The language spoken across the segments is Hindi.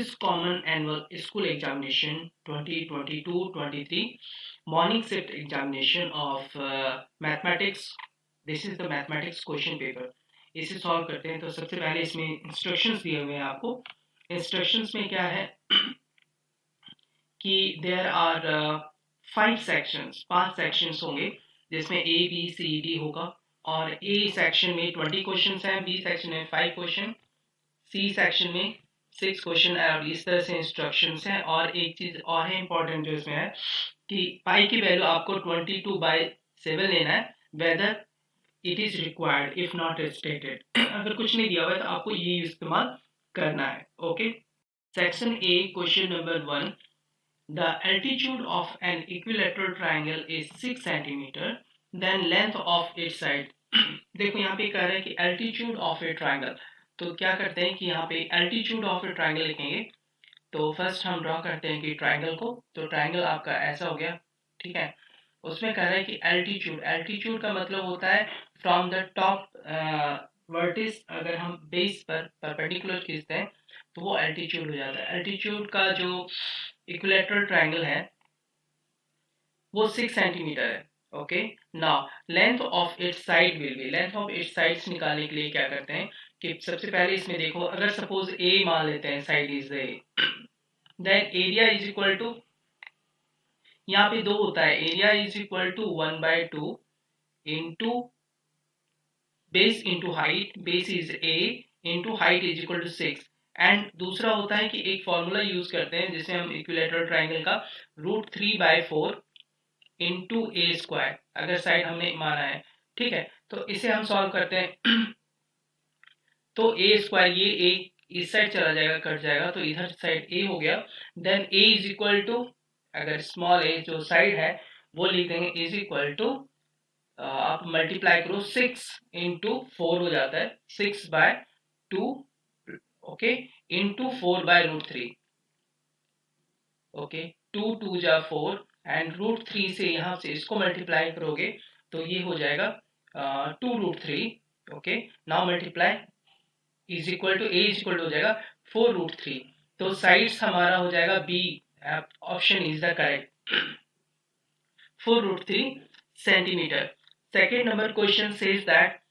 is common annual school examination 2022-23 morning shift examination of mathematics. This is the mathematics question paper. इसे सॉल्व करते हैं। तो सबसे पहले इसमें इंस्ट्रक्शंस दिए हुए हैं आपको। इंस्ट्रक्शंस में क्या है कि देयर आर 5 सेक्शंस, 5 सेक्शंस होंगे जिसमें ए बी सी डी होगा। और ए सेक्शन में 20 क्वेश्चंस हैं, बी सेक्शन में 5 क्वेश्चन, सी सेक्शन में 6 क्वेश्चन। और इस तरह से इंस्ट्रक्शंस हैं। और एक चीज और है इंपॉर्टेंट जो इसमें है कि पाई की वैल्यू आपको 22/7 लेना है, whether it is required if not stated. अगर कुछ नहीं दिया हुआ है तो आपको ये इस्तेमाल करना है। Okay, section A question number 1, the altitude of an equilateral triangle is 6 centimeter, then length of its side। देखो यहाँ पे कह रहा है कि altitude of a triangle, तो क्या करते हैं कि यहाँ पे altitude of a triangle लिखेंगे। तो फर्स्ट हम ड्रॉ करते हैं कि ट्राइंगल को। तो ट्राइंगल आपका ऐसा हो गया, ठीक है। उसमें कह रहा है कि एल्टीट्यूड, एल्टीट्यूड का मतलब होता है फ्रॉम द टॉप वर्टिस, अगर हम बेस पर परपेंडिकुलर खींचते हैं तो वो एल्टीट्यूड हो जाता है। एल्टीट्यूड का जो इक्विलेटरल ट्राइंगल है वो 6 सेंटीमीटर है। Okay, now length of its side will be, length of its sides निकालने के लिए क्या करते हैं कि सबसे पहले इसमें देखो, अगर सपोज ए मान लेते हैं, side is A, then area is equal to, यहाँ पे 2 होता है, area is equal to 1/2 into base into height, base is A into height is equal to 6। And दूसरा होता है कि एक फॉर्मूला यूज करते हैं जिसे हम इक्विलेटरल ट्राइंगल का √3/4 इंटू ए स्क्वायर, अगर साइड हमने माना है, ठीक है। तो इसे हम सॉल्व करते हैं। तो ए स्क्वायर, ये ए इस साइड चला जाएगा, कट जाएगा, तो इधर साइड ए हो गया। Then A is equal to, अगर स्मॉल ए जो साइड है वो लिख देंगे, इज इक्वल टू, आप मल्टीप्लाई करो, 6 इंटू 4 हो जाता है, 6/2, ओके, इंटू 4/√3, ओके, 2 2 जा 4 एंड √3 से यहाँ से इसको मल्टीप्लाई करोगे तो ये हो जाएगा 2√3। Okay, now multiply is equal to, A is equal to हो जाएगा 4√3। तो साइड्स हमारा हो जाएगा B, option is the correct, 4√3 centimetre. Second number question says that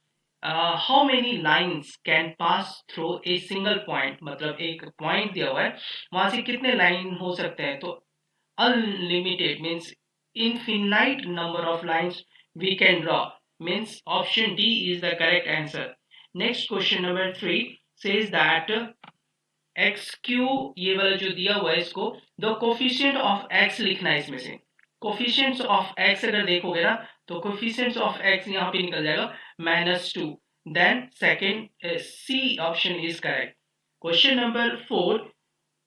how many lines can pass through a single point, मतलब एक पॉइंट दिया हुआ है, वहां से कितने लाइन हो सकते हैं। तो unlimited means infinite number of lines we can draw, means option D is the correct answer। next question number 3 says that xq, ये वाला जो दिया हुआ है इसको the coefficient of x लिखना है। इसमें से coefficients of x अगर देखोगे ना तो coefficients of x यहाँ पे निकल जाएगा -2। then second C option is correct। question number 4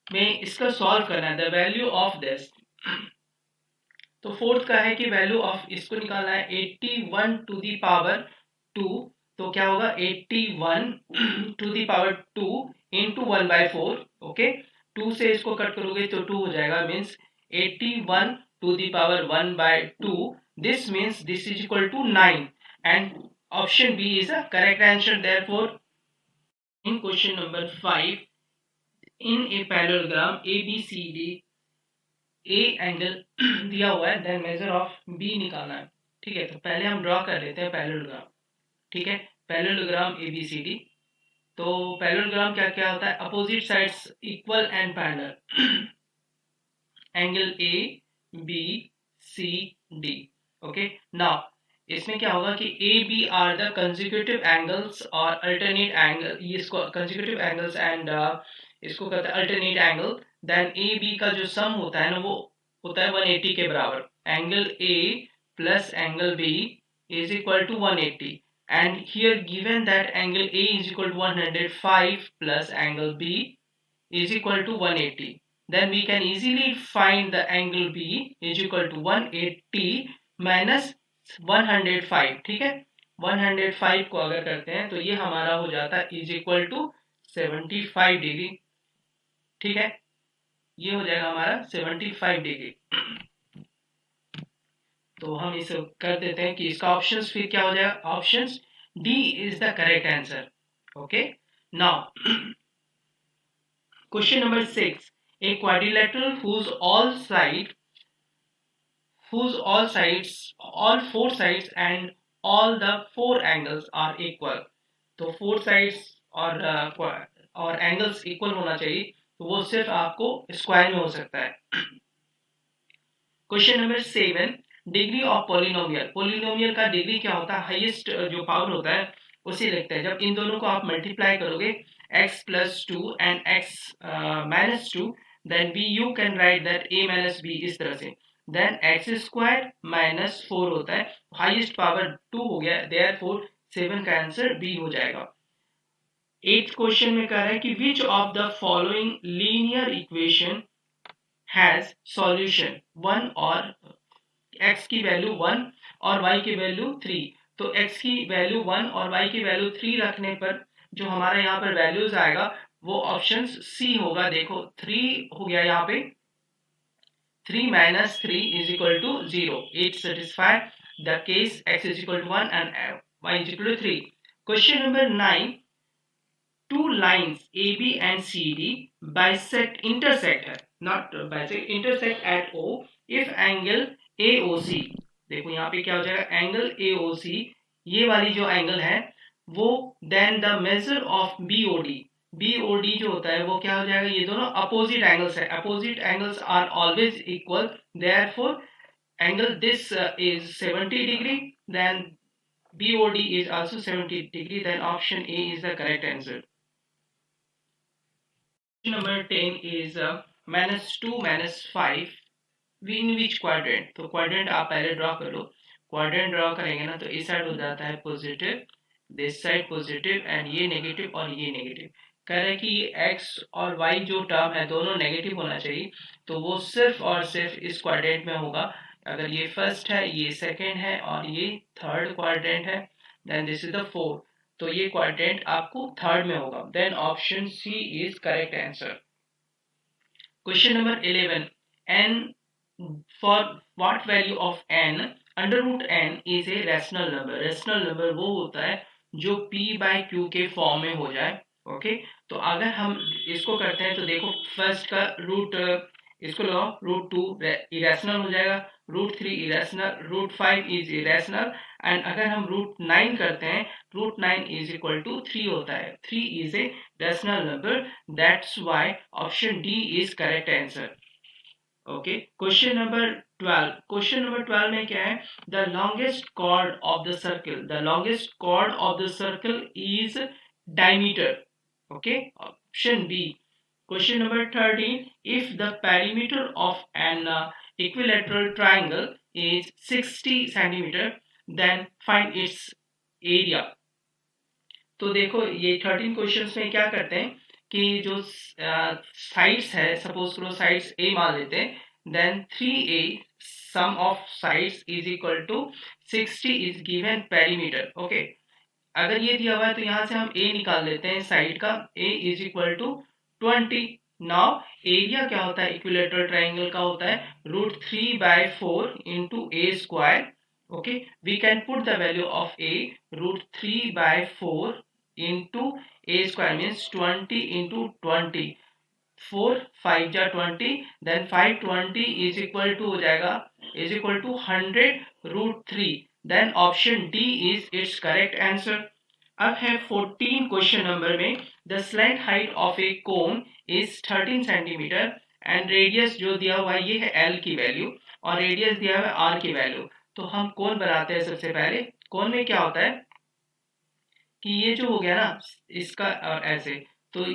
में इसका सॉल्व करना है, the value of this। तो फोर्थ का है कि वैल्यू ऑफ इसको निकालना है 81 टू दी पावर 2। तो क्या होगा 81 to the power 2 into 1/4। Okay, 2 से इसको कट करोगे तो 2 हो जाएगा, means 81 to the power 1/2। This means this is equal to 9 and option B is the correct answer. Therefore in question number 5, in a parallelogram ABCD a angle दिया हुआ है, देन मेजर ऑफ बी निकालना है। ठीक है, तो पहले हम ड्रॉ कर लेते हैं पैरेललोग्राम। ठीक है, पैरेललोग्राम ABCD। तो पैरेललोग्राम क्या क्या होता है, opposite sides equal and parallel, angle ABCD। Okay, now इसमें क्या होगा कि AB are the consecutive angles और अल्टरनेट एंगल, इसको कंसेक्यूटिव एंगल्स एंड इसको कहते हैं अल्टरनेट एंगल। देन AB का जो सम होता है ना वो होता है 180 के बराबर। Angle A plus angle B is equal to 180 and here given that angle A is equal to 105 plus angle B is equal to 180, then we can easily find the angle B is equal to 180 minus 105। ठीक है, 105 को अगर करते हैं तो ये हमारा हो जाता है इज इक्वल टू 75 डिग्री। ठीक है, ये हो जाएगा हमारा 75 डिग्री। तो हम इसे कर देते हैं कि इसका ऑप्शंस फिर क्या हो जाएगा, options D is the correct answer. Okay, now Question number 6. A quadrilateral whose all sides, all four sides and all the four angles are equal. तो फोर साइड्स और एंगल्स इक्वल होना चाहिए, तो वो सिर्फ आपको स्क्वायर में हो सकता है. Question number 7. Degree of polynomial. Polynomial का डिग्री क्या होता है? हाईएस्ट जो पावर होता है उसे लिखते हैं. जब इन दोनों को आप मल्टीप्लाई करोगे x plus 2 and x minus 2, then b you can write that a minus b इस तरह से. then x square minus 4 होता है, हाईएस्ट पावर 2 हो गया, therefore 7 का आंसर b हो जाएगा. 8th क्वेश्चन में कह रहा है कि which of the following linear equation has solution 1 और x की वैल्यू 1 और y की वैल्यू 3. तो x की वैल्यू 1 और y की वैल्यू 3 रखने पर जो हमारा यहाँ पर वैल्यूज आएगा वो ऑप्शन सी होगा. देखो 3 हो गया यहाँ पे, 3 minus 3 is equal to 0. It satisfies the case x is equal to 1 and y is equal to 3. Question number 9. Two lines AB and CD intersect at O if angle AOC. देखो यहाँ पे क्या हो जाएगा, एंगल AOC ये वाली जो एंगल है वो then the measure of BOD जो होता है वो क्या हो जाएगा, ये दोनों अपोजिट एंगल्स है. Opposite angles are always equal, therefore angle this is 70 degree, then BOD is also 70 degree, then option A is the correct answer. Number 10 is -2 -5 in which quadrant. तो क्वाड्रेंट आप पहले ड्रॉ कर लो. क्वाड्रेंट ड्रॉ करेंगे ना तो इस साइड हो जाता है positive, this side positive and ये नेगेटिव और ये नेगेटिव. कह रहे हैं कि ये x और y जो टर्म है दोनों नेगेटिव होना चाहिए, तो वो सिर्फ और सिर्फ इस क्वाड्रेंट में होगा. अगर ये फर्स्ट है, ये सेकेंड है और ये थर्ड क्वाड्रेंट है, then this is the fourth. तो ये क्वाड्रेंट आपको थर्ड में होगा, then option C is correct answer. Question number 11. n for what value of n under root n is a rational number. rational number वो होता है जो p by q के फॉर्म में हो जाए. ओके तो अगर हम इसको करते हैं तो देखो फर्स्ट का रूट, इसको लगाओ, रूट 2 इरेशनल हो जाएगा, root 3 irrational, root 5 is irrational, and अगर हम रूट 9 करते हैं, रूट 9 इज इक्वल टू 3 होता है. 3 is a rational number, that's why option D is correct answer. Okay question number 12. Question number 12 में क्या है, the longest chord of the circle. The longest chord of the circle is diameter. Okay option B. Question number 13. If the perimeter of an equilateral triangle is 60 centimeter, then find its area. तो देखो ये 13 क्वेश्चंस में क्या करते हैं कि जो साइड्स है, सपोज करो साइड्स A मान लेते हैं, then 3A sum of sides is equal to 60 is given perimeter. Okay अगर ये दिया हुआ है तो यहाँ से हम A निकाल लेते हैं साइड का, A is equal to 20. Now area क्या होता है इक्विलेटरल ट्राइंगल का, होता है root 3/4 into A square. Okay we can put the value of A, root 3/4 into A square means 20 into 20, 4 5 जा 20, देन 520 इज इक्वल टू हो जाएगा, is equal to 100 root 3, then option D is it's correct answer. अब है 14 क्वेश्चन नंबर में, the slant height of a cone is 13 centimetre and radius जो दिया हुआ है ये है L की वैल्यू और रेडियस दिया हुआ है R की वैल्यू. तो हम कोन बनाते हैं. सबसे पहले कोन में क्या होता है कि ये जो हो गया ना इसका ऐसे, तो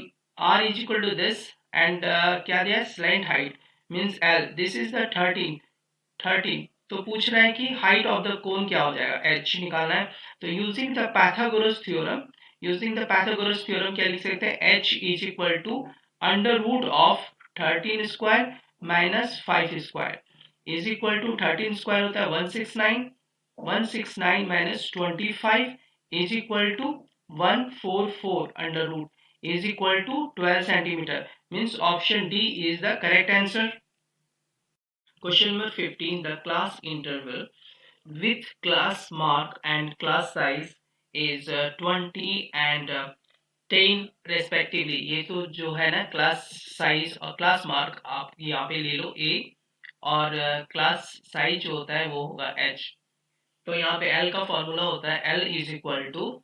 R is equal to this and क्या दिया है slant height means L, this is the 13. तो पूछ रहा है कि हाइट ऑफ द कोन क्या हो जाएगा, h निकालना है. तो यूजिंग द पाइथागोरस थ्योरम क्या लिख सकते हैं, h is equal to under root of 13 square minus 5 square is equal to 13 square होता है 169, 169 minus 25 is equal to 144 under root is equal to 12 centimetre, means option D is the correct answer. Question number 15. The class interval with class mark and class size is 20 and 10 respectively. ये तो जो है ना क्लास साइज और क्लास मार्क आप यहाँ पे ले लो ए, और क्लास साइज जो होता है वो होगा एच। तो यहाँ पे एल का फॉर्मूला होता है L is equal to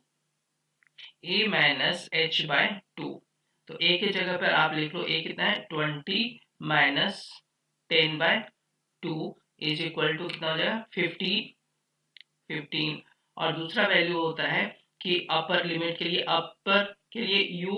A minus H by 2। तो ए की जगह पर आप लिख लो ए कितना है 20 minus 10 by 2 is equal to कितना हो जाएगा 15। और दूसरा वैल्यू होता है कि अपर लिमिट के लिए u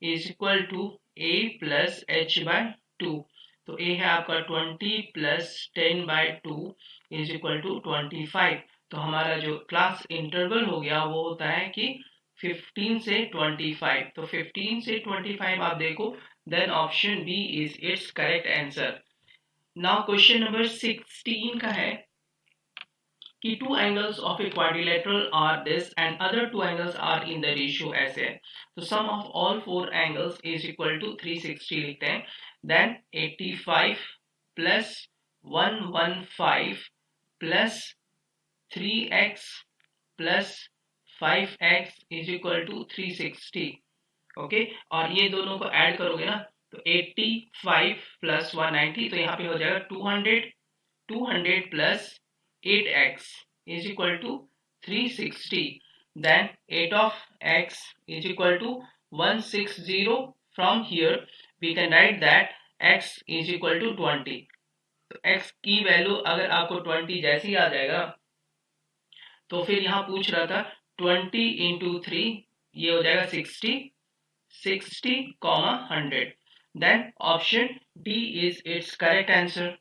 is equal to a plus H by 2। तो a है आपका 20 plus 10 by 2 is equal to 25। तो हमारा जो क्लास इंटरवल हो गया वो होता है कि 15 से 25। तो 15 से 25 आप देखो, then option B is it's correct answer. Now question number 16 का है कि two angles of a quadrilateral are this and other two angles are in the ratio ऐसे है। तो sum of all four angles is equal to 360 लिखते हैं। then 85 plus 115 plus 3x plus 5x is equal to 360। Okay, और ये दोनों को ऐड करोगे ना तो 85 plus 190, तो यहाँ पे हो जाएगा 200 plus 8x is equal to 360। then 8 of x is equal to 160। from here we can write that x is equal to 20। तो x की वैल्यू अगर आपको 20 जैसी आ जाएगा तो फिर यहाँ पूछ रहा था 20 इंटू 3, ये हो जाएगा 60 comma 100। Then option D is it's correct answer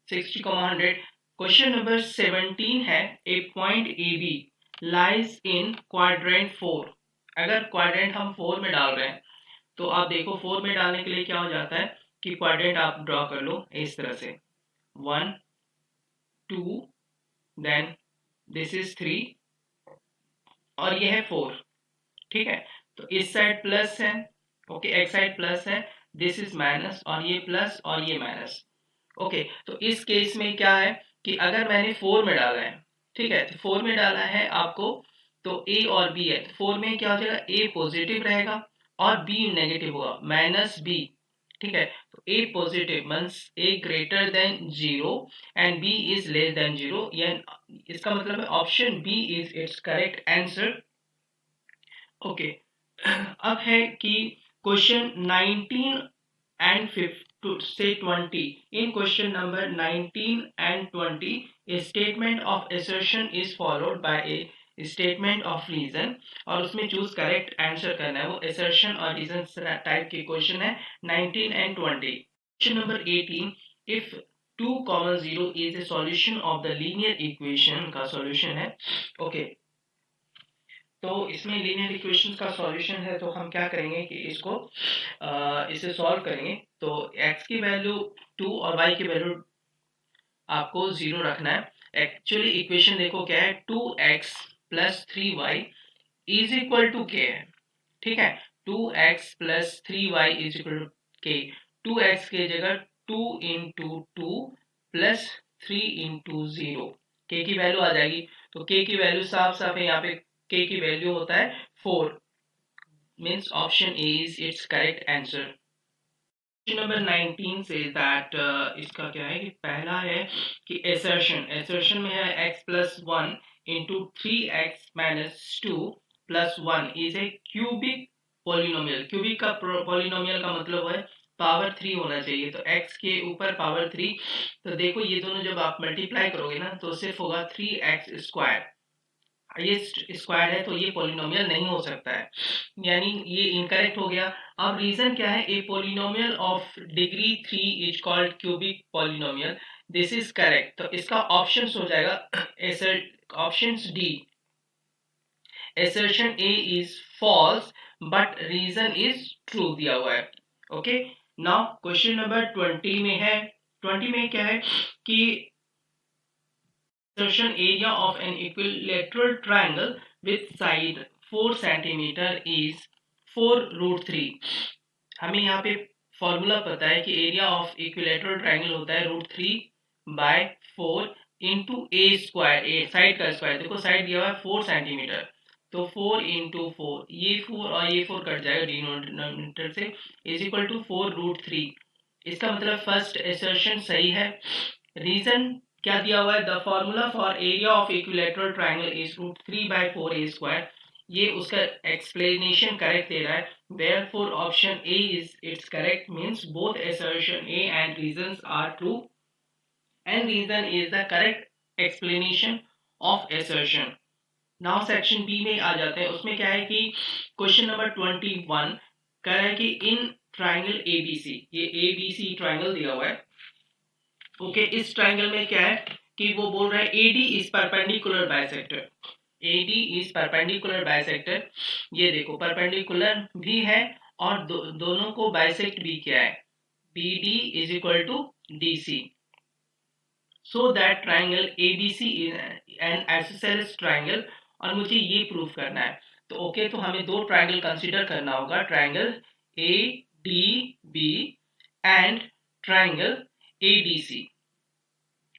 60 comma 100। Question number 17 है a point A B lies in quadrant 4। अगर क्वाड्रेंट हम 4 में डाल रहे हैं तो आप देखो 4 में डालने के लिए क्या हो जाता है कि क्वाड्रेंट आप ड्रॉ कर लो इस तरह से 1 2, देन दिस इज 3 और ये है 4। ठीक है, तो इस साइड प्लस है, ओके, एक्स साइड प्लस है, दिस इज माइनस और ये प्लस और ये माइनस। ओके, तो इस केस में क्या है कि अगर मैंने 4 में डाला है, ठीक है, तो 4 में डाला है आपको, तो ए और बी है, तो 4 में क्या हो जाएगा ए पॉजिटिव रहेगा और बी नेगेटिव होगा माइनस बी। ठीक है, तो A positive means A greater than 0 and B is less than 0। इसका मतलब है option B is it's correct answer. Okay, अब है कि क्वेश्चन 19 एंड 5 से 20। In question number 19 and 20 a statement of assertion is followed by a statement of reason, और उसमें चूज करेक्ट आंसर करना है। वो assertion और reason टाइप के क्वेश्चन है 19 and 20। Question number 18, if 2,0 is a solution of the linear equation का सॉल्यूशन है। ओके, तो इसमें लीनियर इक्वेशन का सॉल्यूशन है, तो हम क्या करेंगे कि इसे सॉल्व करेंगे। तो x की वैल्यू 2 और y की वैल्यू आपको 0 रखना है। एक्चुअली इक्वेशन देखो क्या है 2x plus 3y is equal to के है। ठीक है, 2x plus 3y is equal to के। 2x की जगह 2 इंटू 2 प्लस 3 इंटू 0 के की वैल्यू आ जाएगी। तो के की वैल्यू साफ साफ है, यहाँ पे k की वैल्यू होता है 4, means option A is it's correct answer. Question number 19 say that इसका क्या है कि पहला है कि एसर्शन में है x plus 1 into 3x minus 2 plus 1 is a cubic polynomial. Cubic का पॉलिनोमियल का मतलब है पावर 3 होना चाहिए, तो x के ऊपर पावर 3। तो देखो ये दोनों जब आप मल्टीप्लाई करोगे ना तो सिर्फ होगा 3x स्क्वायर, ये स्क्वायर है तो ये पॉलिनोमियल नहीं हो सकता है, यानी ये इनकरेक्ट हो गया। अब रीजन क्या है, a polynomial of degree 3 is called cubic polynomial, this is correct. तो इसका ऑप्शन हो जाएगा option D, assertion A is false but reason is true दिया हुआ है। ओके, नाउ क्वेश्चन नंबर 20 में है। 20 में क्या है कि assertion area of an equilateral triangle with side 4 centimeter is 4√3। हमें यहाँ पे फॉर्मूला पता है कि एरिया ऑफ इक्विलेटरल ट्राइंगल होता है √3/4 into A square, A side का स्क्वायर। देखो साइड दिया हुआ है 4 सेंटीमीटर, तो 4 इंटू 4, ये 4 और ये 4 कट जाएगा डिनोमिनेटर से, इज इक्वल टू 4√3। इसका मतलब फर्स्ट एसर्शन सही है। रीजन क्या दिया हुआ है, the formula for area of equilateral triangle is √3/4a²। ये उसका एक्सप्लेनेशन करेक्ट दे रहा है, therefore option A is its correct, means both assertion A and reasons are true and reason is the correct explanation of assertion. Now section B में आ जाते हैं। उसमें क्या है कि क्वेश्चन नंबर 21 कह रहा है कि इन ट्राइंगल एबीसी, ये एबीसी ट्राइंगल दिया हुआ है। ओके, इस ट्राइंगल में क्या है कि वो बोल रहा है AD is perpendicular bisector. AD is perpendicular bisector. ये देखो परपेंडिकुलर भी है और दोनों को बाइसेक्ट भी किया है। BD is equal to DC, so that triangle ABC is an isosceles triangle. और मुझे ये प्रूफ करना है। तो ओके, तो हमें दो ट्राइंगल कंसीडर करना होगा, triangle A D B and triangle A D C.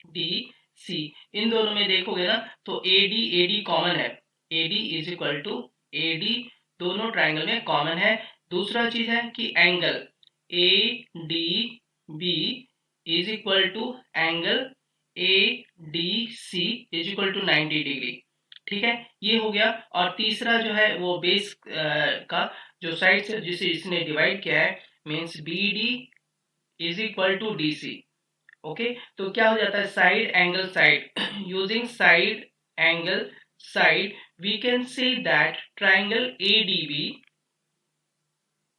D C, इन दोनों में देखोगे ना तो ए डी कॉमन है। A D is equal to A D, दोनों ट्राइंगल में कॉमन है। दूसरा चीज है कि angle A D B is equal to angle A D C is equal to 90 degree. ठीक है, ये हो गया। और तीसरा जो है वो बेस का जो साइड से जिसे इसने डिवाइड किया है, means B D is equal to D C. Okay, तो क्या हो जाता है, side angle side, using side angle side we can say that triangle A D B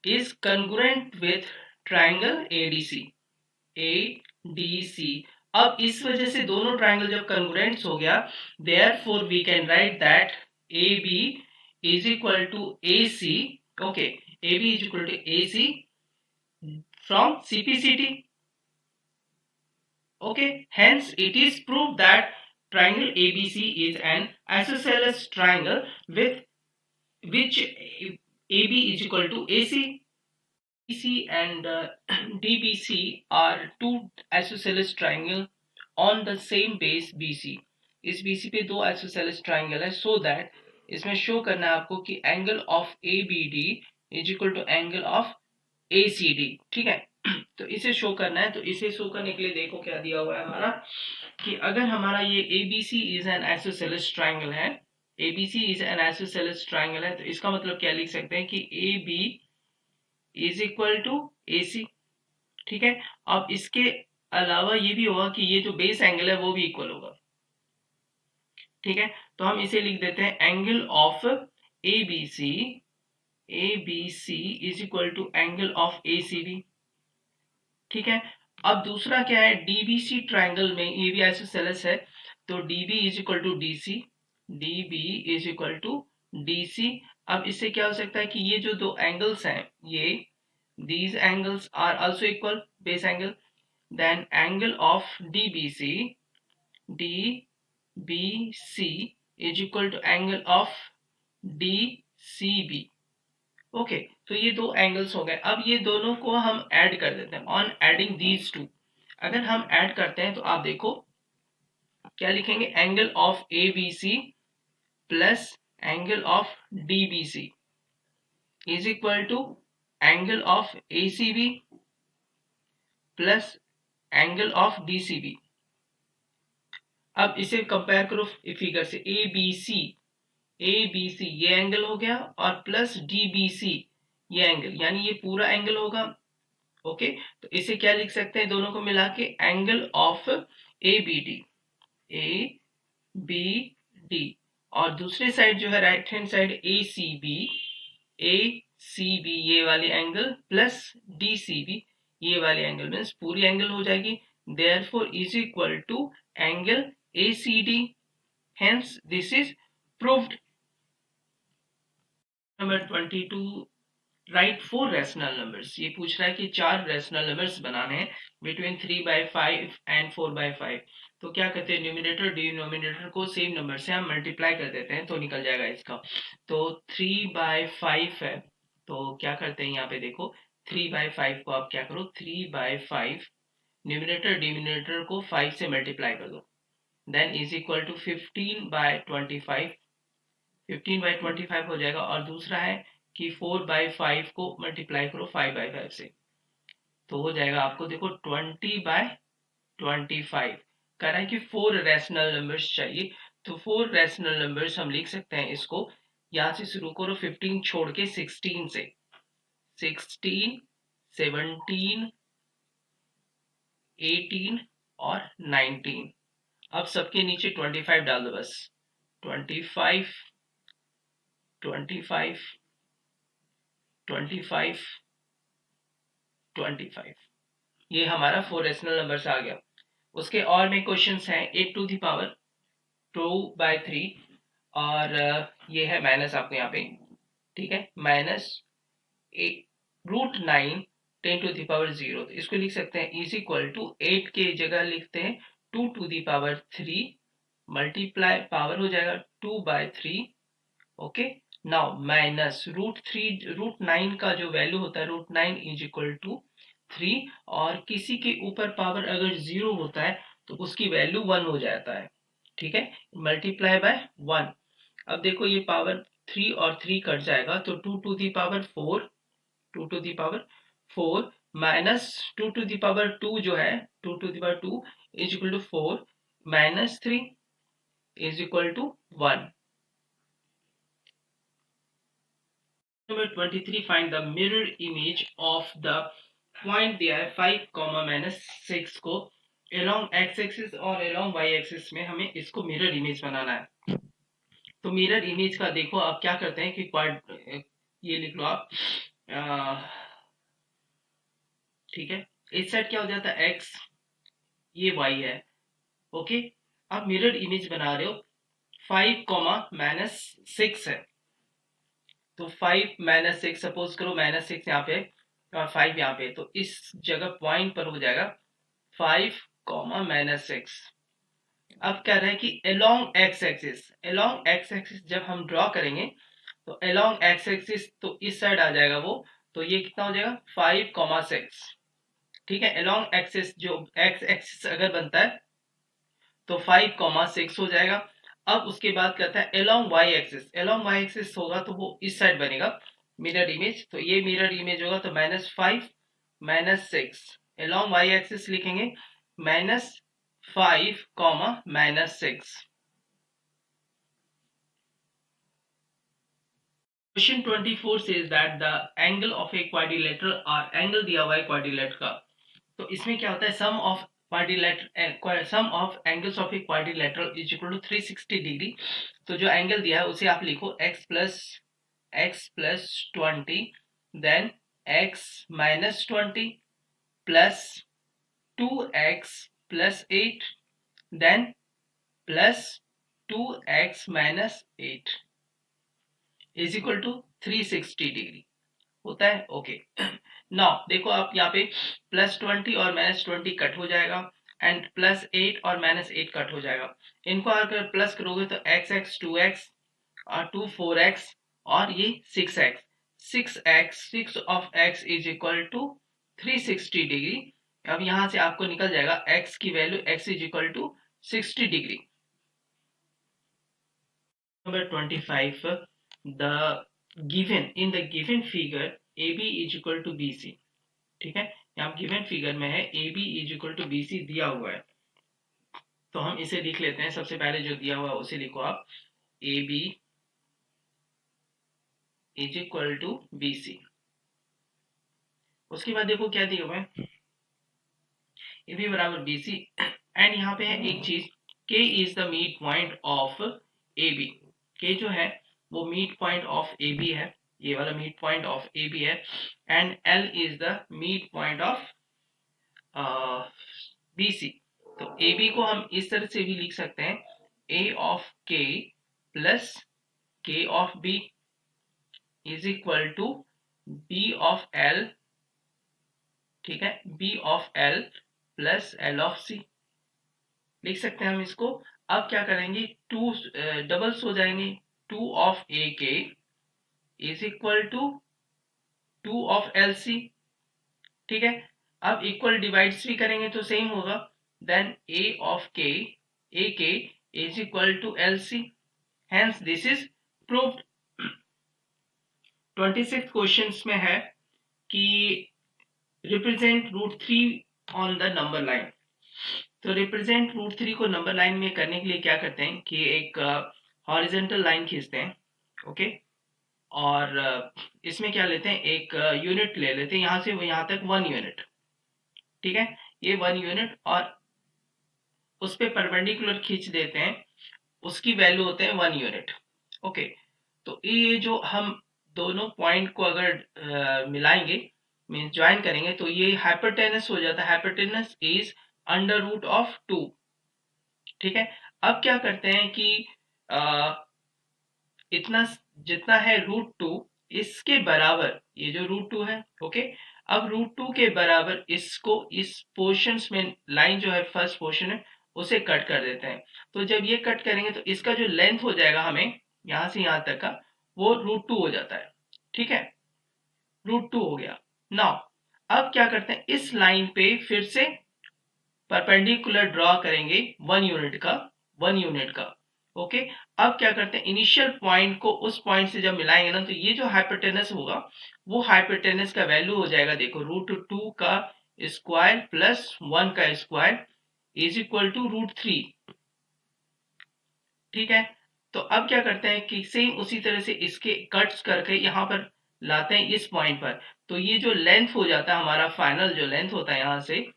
is congruent with triangle A D C. A D C, अब इस वजह से दोनों ट्राइंगल जब कंग्रुएंट्स हो गया, therefore we can write that A B is equal to A C. Okay, A B is equal to A C from CPCT. Okay, hence it is proved that triangle ABC is an isosceles triangle with which AB is equal to AC. BC and DBC are two isosceles triangle on the same base BC. इस BC पे दो isosceles triangle है, so that इसमें शो करना है आपको कि angle of ABD is equal to angle of ACD। ठीक है, तो इसे शो करना है। तो इसे शो करने के लिए देखो क्या दिया हुआ है हमारा, कि अगर हमारा ये ABC is an isosceles triangle है, ABC is an isosceles triangle है, तो इसका मतलब क्या लिख सकते हैं कि AB is equal to AC। ठीक है, अब इसके अलावा ये भी होगा कि ये जो बेस एंगल है वो भी इक्वल होगा। ठीक है, तो हम इसे लिख देते हैं angle of ABC, ABC is equal to angle of ACB। ठीक है, अब दूसरा क्या है, डीबीसी ट्राइंगल में ये भी आइसोसेलेस है, तो DB is equal to DC, DB is equal to DC. अब इससे क्या हो सकता है कि ये जो दो एंगल्स हैं, ये these angles are also equal, base angle, then angle of DBC, DBC is equal to angle of DCB। Okay, तो ये दो एंगल्स हो गए। अब ये दोनों को हम ऐड कर देते हैं, ऑन एडिंग दीज टू। अगर हम ऐड करते हैं तो आप देखो क्या लिखेंगे, angle of A B C plus angle of D B C is equal to angle of A C B plus angle of D C B. अब इसे कंपेयर करो फिगर से, ए बी सी ये एंगल हो गया और प्लस डी बी सी ये एंगल, यानी ये पूरा एंगल होगा। ओके, तो इसे क्या लिख सकते हैं दोनों को मिला के, angle of A B D, और दूसरी साइड जो है right hand side A C B ये वाले angle plus D C B ये वाले एंगल, मीन्स पूरी एंगल हो जाएगी। Therefore is equal to angle A C D, hence this is proved. Number 22, write 4 rational numbers. ये पूछ रहा है कि 4 रैशनल नंबर्स बनाने हैं बिटवीन 3/5 एंड 4/5। तो क्या करते हैं, न्यूमिनेटर डिनोमिनेटर को सेम नंबर से हम मल्टीप्लाई कर देते हैं तो निकल जाएगा इसका। तो 3/5 है, तो क्या करते हैं यहाँ पे देखो, 3/5 को आप क्या करो, 3/5 न्यूमिनेटर डिनोमिनेटर को 5 से मल्टीप्लाई कर दो, देन इज इक्वल टू 15/25 15/25 हो जाएगा। और दूसरा है कि 4/5 को मल्टीप्लाई करो 5/5 से, तो हो जाएगा आपको देखो 20/25। कह रहा है कि 4 रैशनल नंबर्स चाहिए, तो 4 रैशनल नंबर्स हम लिख सकते हैं इसको। यहाँ से शुरू करो 15 छोड़ के 16 से, 16, 17, 18 और 19। अब सबके नीचे 25 डाल दो बस। 25, 25, 25, 25, ये हमारा 4 रेशनल नंबर्स आ गया। उसके और में क्वेश्चंस हैं 8 टू द पावर 2/3, और ये है माइनस आपको यहाँ पे, ठीक है, माइनस √9 10 टू द पावर 0। तो इसको लिख सकते हैं इज इक्वल टू 8 के जगह लिखते हैं 2 to the power 3 multiply power हो जाएगा 2/3। ओके, नाउ माइनस √9 का जो वैल्यू होता है √9 इज इक्वल टू 3, और किसी के ऊपर पावर अगर 0 होता है तो उसकी वैल्यू 1 हो जाता है, ठीक है, मल्टीप्लाई बाय 1। अब देखो ये पावर 3 और 3 कट जाएगा तो 2 to the power 4, 2 to the power 4 minus 2 to the power 2 जो है 2 to the power 2 is equal to 4 minus 3 is equal to 1। Number 23, find the mirror image of the point there 5, -6 को along x axis और along y axis में हमें इसको mirror image बनाना है। तो mirror image का देखो आप क्या करते हैं कि ये लिख लो आप, ठीक है, इस साइड क्या हो जाता है x, ये y है। ओके, अब मिरर इमेज बना रहे हो 5, -6 है, तो 5 - 6 सपोज करो -6 यहाँ पे और 5 यहाँ पे, तो इस जगह पॉइंट पर हो जाएगा 5, -6। अब कह रहे हैं कि along x एक्सिस जब हम ड्रॉ करेंगे तो along x एक्सिस तो इस साइड आ जाएगा वो, तो ये कितना हो जाएगा 5, 6, ठीक है। along एक्सिस जो x एक्सिस अगर बनता है तो 5, 6 हो जाएगा। अब उसके बाद कहता है along y एक्सिस होगा तो वो इस साइड बनेगा मिरर इमेज, तो ये मिरर इमेज होगा तो -5, -6 along y एक्सिस लिखेंगे -5, -6। Question 24 says that the angle of a quadrilateral और एंगल दिया हुआ है क्वाड्रिलेटरल का, तो इसमें क्या होता है sum of angles of a quadrilateral is equal to 360 degree. तो जो एंगल दिया है उसे आप लिखो x plus 20 then x -20 plus 2x plus 8 then plus 2x -8 is equal to 360 degree होता है। ओके, नाउ देखो आप यहाँ पे +20 और -20 कट हो जाएगा एंड +8 और -8 कट हो जाएगा। इनको अगर प्लस करोगे तो x 2x और 2 4x और ये 6x 6 of x is equal to 360 degree. अब यहां से आपको निकल जाएगा x की value x is equal to 60 degree. Number 25, the in the given figure AB is equal to BC, ठीक है, यहाँ गिवन फिगर में है AB is equal to BC दिया हुआ है, तो हम इसे लिख लेते हैं। सबसे पहले जो दिया हुआ है उसे लिखो आप, AB is equal to BC। उसके बाद देखो क्या दिया हुआ है, AB बराबर BC, एंड यहाँ पे है एक चीज, K is the mid point of AB। K जो है वो मिड पॉइंट ऑफ AB है, ये वाला मिड पॉइंट ऑफ AB है, and L is the mid point of BC। तो AB को हम इस तरह से भी लिख सकते हैं, A of K plus K of B is equal to B of L, ठीक है, B of L plus L of C लिख सकते हैं हम इसको। अब क्या करेंगे, टू डबल्स हो जाएंगे, 2 of AK is equal to 2 of LC, ठीक है। अब इक्वल डिवाइड्स भी करेंगे तो सेम होगा, then A of K AK is equal to LC, hence this is proved 26 questions में है कि represent root 3 on the number line. तो रिप्रेजेंट रूट 3 को नंबर लाइन में करने के लिए क्या करते हैं कि एक हॉरिजेंटल लाइन खींचते हैं, ओके, और इसमें क्या लेते हैं, एक यूनिट ले लेते हैं, यहाँ से यहाँ तक 1 यूनिट, ठीक है, ये 1 यूनिट, और उस पर परपेंडिकुलर खींच देते हैं, उसकी वैल्यू होते हैं 1 यूनिट, ओके। तो ये जो हम दोनों पॉइंट को अगर मिलाएंगे, मीन्स ज्वाइन करेंगे, तो ये हाइपोटेनस हो जाता है। Hypotenuse is under root of 2, ठीक है। अब क्या करते हैं कि इतना जितना है रूट 2, इसके बराबर ये जो रूट 2 है, ओके, अब रूट 2 के बराबर इसको इस पोर्शंस में लाइन जो है फर्स्ट पोर्शन है उसे कट कर देते हैं। तो जब ये कट करेंगे तो इसका जो लेंथ हो जाएगा हमें यहां से यहां तक का, वो रूट 2 हो जाता है, ठीक है, रूट 2 हो गया। नाउ अब क्या करते हैं, इस लाइन पे फिर से परपेंडिकुलर ड्रॉ करेंगे 1 यूनिट का, 1 यूनिट का, ओके। अब क्या करते हैं, इनिशियल पॉइंट को उस पॉइंट से जब मिलाएंगे ना, तो ये जो हाइपोटेनस होगा वो हाइपोटेनस का वैल्यू हो जाएगा, देखो, रूट 2 का स्क्वायर प्लस 1 का square is equal to root 3, ठीक है। तो अब क्या करते हैं कि सेम उसी तरह से इसके कट्स करके यहां पर लाते हैं इस पॉइंट पर, तो ये जो लेंथ हो जाता है हमारा, फाइनल जो लेंथ होता है यहां से,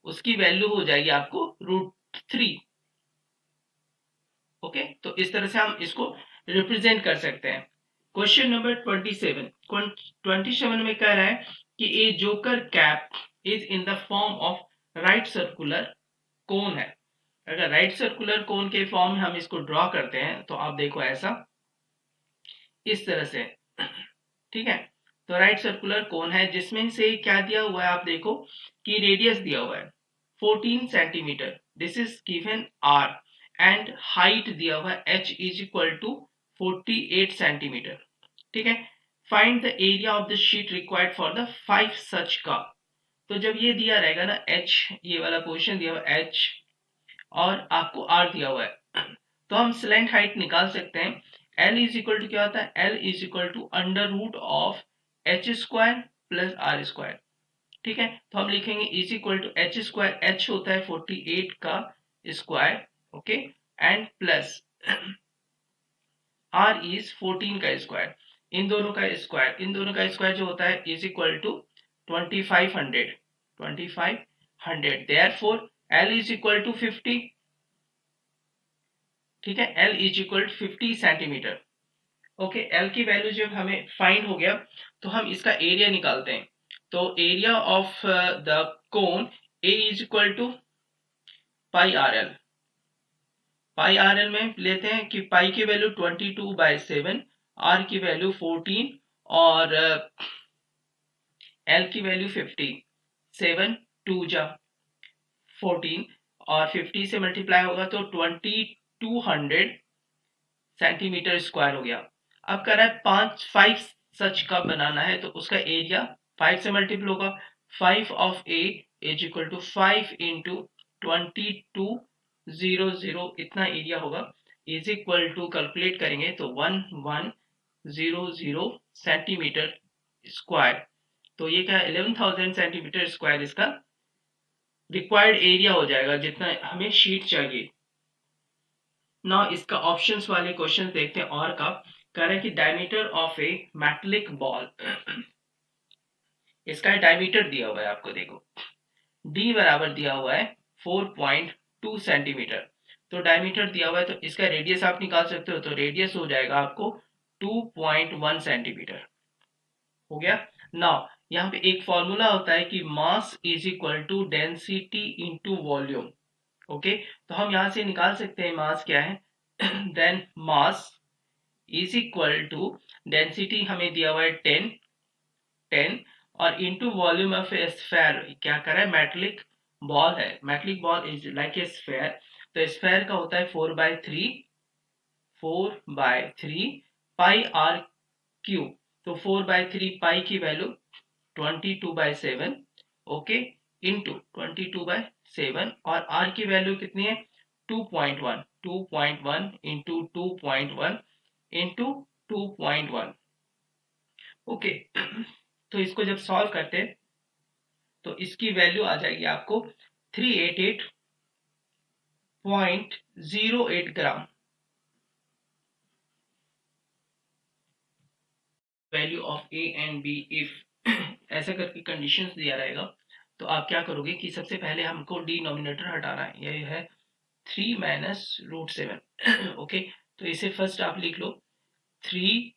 उसकी वैल्यू हो जाएगी आपको रूट 3, ओके। तो इस तरह से हम इसको रिप्रेजेंट कर सकते हैं। क्वेश्चन नंबर 27 में कह रहा है कि a joker cap is in the form of right circular cone है। अगर राइट सर्कुलर कोन के फॉर्म में हम इसको ड्रॉ करते हैं तो आप देखो ऐसा, इस तरह से, ठीक है। तो राइट सर्कुलर कोन है जिसमें से क्या दिया हुआ है, आप देखो कि रेडियस दिया हुआ है 14 centimetre, this is given R, and height दिया हुआ है h is equal to 48 centimetre, ठीक है। Find the area of the sheet required for the 5 such का। तो जब ये दिया रहेगा ना h, ये वाला पोर्शन दिया हुआ h और आपको r दिया हुआ है, तो हम स्लैंट हाइट निकाल सकते हैं। L इज इक्वल टू क्या होता है, L is equal to under root of h square plus r square, ठीक है। तो हम लिखेंगे is equal to h square, h होता है 48 का square, okay, and plus r is 14 का स्क्वायर, इन दोनों का स्क्वायर, इन दोनों का स्क्वायर जो होता है is equal to 2500, 2500, therefore L is equal to 50, ठीक है, L is equal to 50 centimetre, okay. L की वैल्यू जब हमें फाइंड हो गया तो हम इसका एरिया निकालते हैं। तो area of the cone A is equal to pi R L, pi R L में लेते हैं कि पाई की वैल्यू 22/7, आर की वैल्यू 14 और एल की वैल्यू 50, 7 2 जा 14 और 50 से मल्टीप्लाई होगा तो 2200 सेंटीमीटर स्क्वायर हो गया। अब कह रहा है 5 सच का बनाना है, तो उसका एरिया 5 से मल्टीपल होगा, 5 of A is equal to 5 into 2200, इतना एरिया होगा, इज इक्वल टू कैलकुलेट करेंगे तो 1100 सेंटीमीटर स्क्वायर। तो ये क्या, 11,000 सेंटीमीटर स्क्वायर इसका रिक्वायर्ड एरिया हो जाएगा जितना हमें शीट चाहिए। ना इसका ऑप्शंस वाले क्वेश्चन देखते हैं और का, कह रहा है कि diameter of A metallic ball, इसका डायमीटर दिया हुआ है आपको, देखो d बराबर दिया हुआ है 4.2 सेंटीमीटर, तो डायमीटर दिया हुआ है, तो इसका रेडियस आप निकाल सकते हो, तो रेडियस हो जाएगा आपको 2.1 सेंटीमीटर, हो गया। नाउ यहाँ पे एक फॉर्मूला होता है कि mass is equal to density into volume, okay. तो हम यहाँ से निकाल सकते हैं मास क्या है, then mass is equal to density हमें दिया हुआ है 10 और इंटू वॉल्यूम ऑफ स्फेयर, क्या कर रहा है, मेटलिक बॉल है, metallic ball is like a sphere, तो स्फेयर का होता है 4/3 पाई आर क्यूब, तो 4/3 पाई की वैल्यू 22/7, ओके, इंटू 22/7 और r की वैल्यू कितनी है 2.1 इंटू 2.1 इंटू 2.1। ओके, तो इसको जब सॉल्व करते हैं तो इसकी वैल्यू आ जाएगी आपको 388.08 gram. Value of A and B if ऐसा करके कंडीशंस दिया रहेगा, तो आप क्या करोगे कि सबसे पहले हमको डिनोमिनेटर हटाना है, यही है 3 माइनस रूट 7। ओके, तो इसे फर्स्ट आप लिख लो 3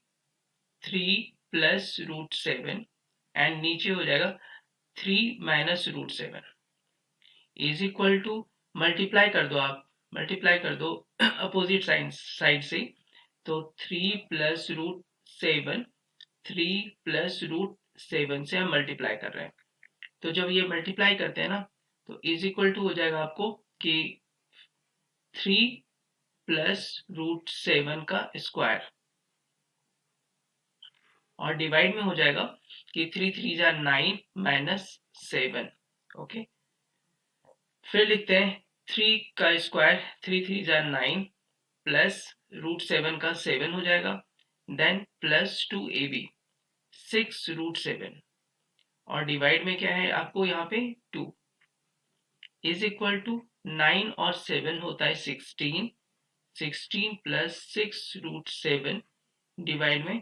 प्लस रूट 7 एंड नीचे हो जाएगा 3 minus root 7 is equal to, multiply कर दो, आप मल्टीप्लाई कर दो अपोजिट साइड से, तो 3 प्लस रूट 7, 3 प्लस रूट 7 से हम मल्टीप्लाई कर रहे हैं। तो जब ये मल्टीप्लाई करते हैं ना, तो इज इक्वल टू हो जाएगा आपको कि 3 प्लस रूट 7 का स्क्वायर, और डिवाइड में हो जाएगा कि 3 3 जा 9 माइनस 7। ओके, फिर लिखते हैं 3 का स्क्वायर, 3 3 जा 9 प्लस रूट 7 का 7 हो जाएगा, देन प्लस 2ab 6 रूट 7, और डिवाइड में क्या है आपको यहाँ पे 2 इज इक्वल टू 9 और 7 होता है 16, 16 प्लस 6 रूट 7 डिवाइड में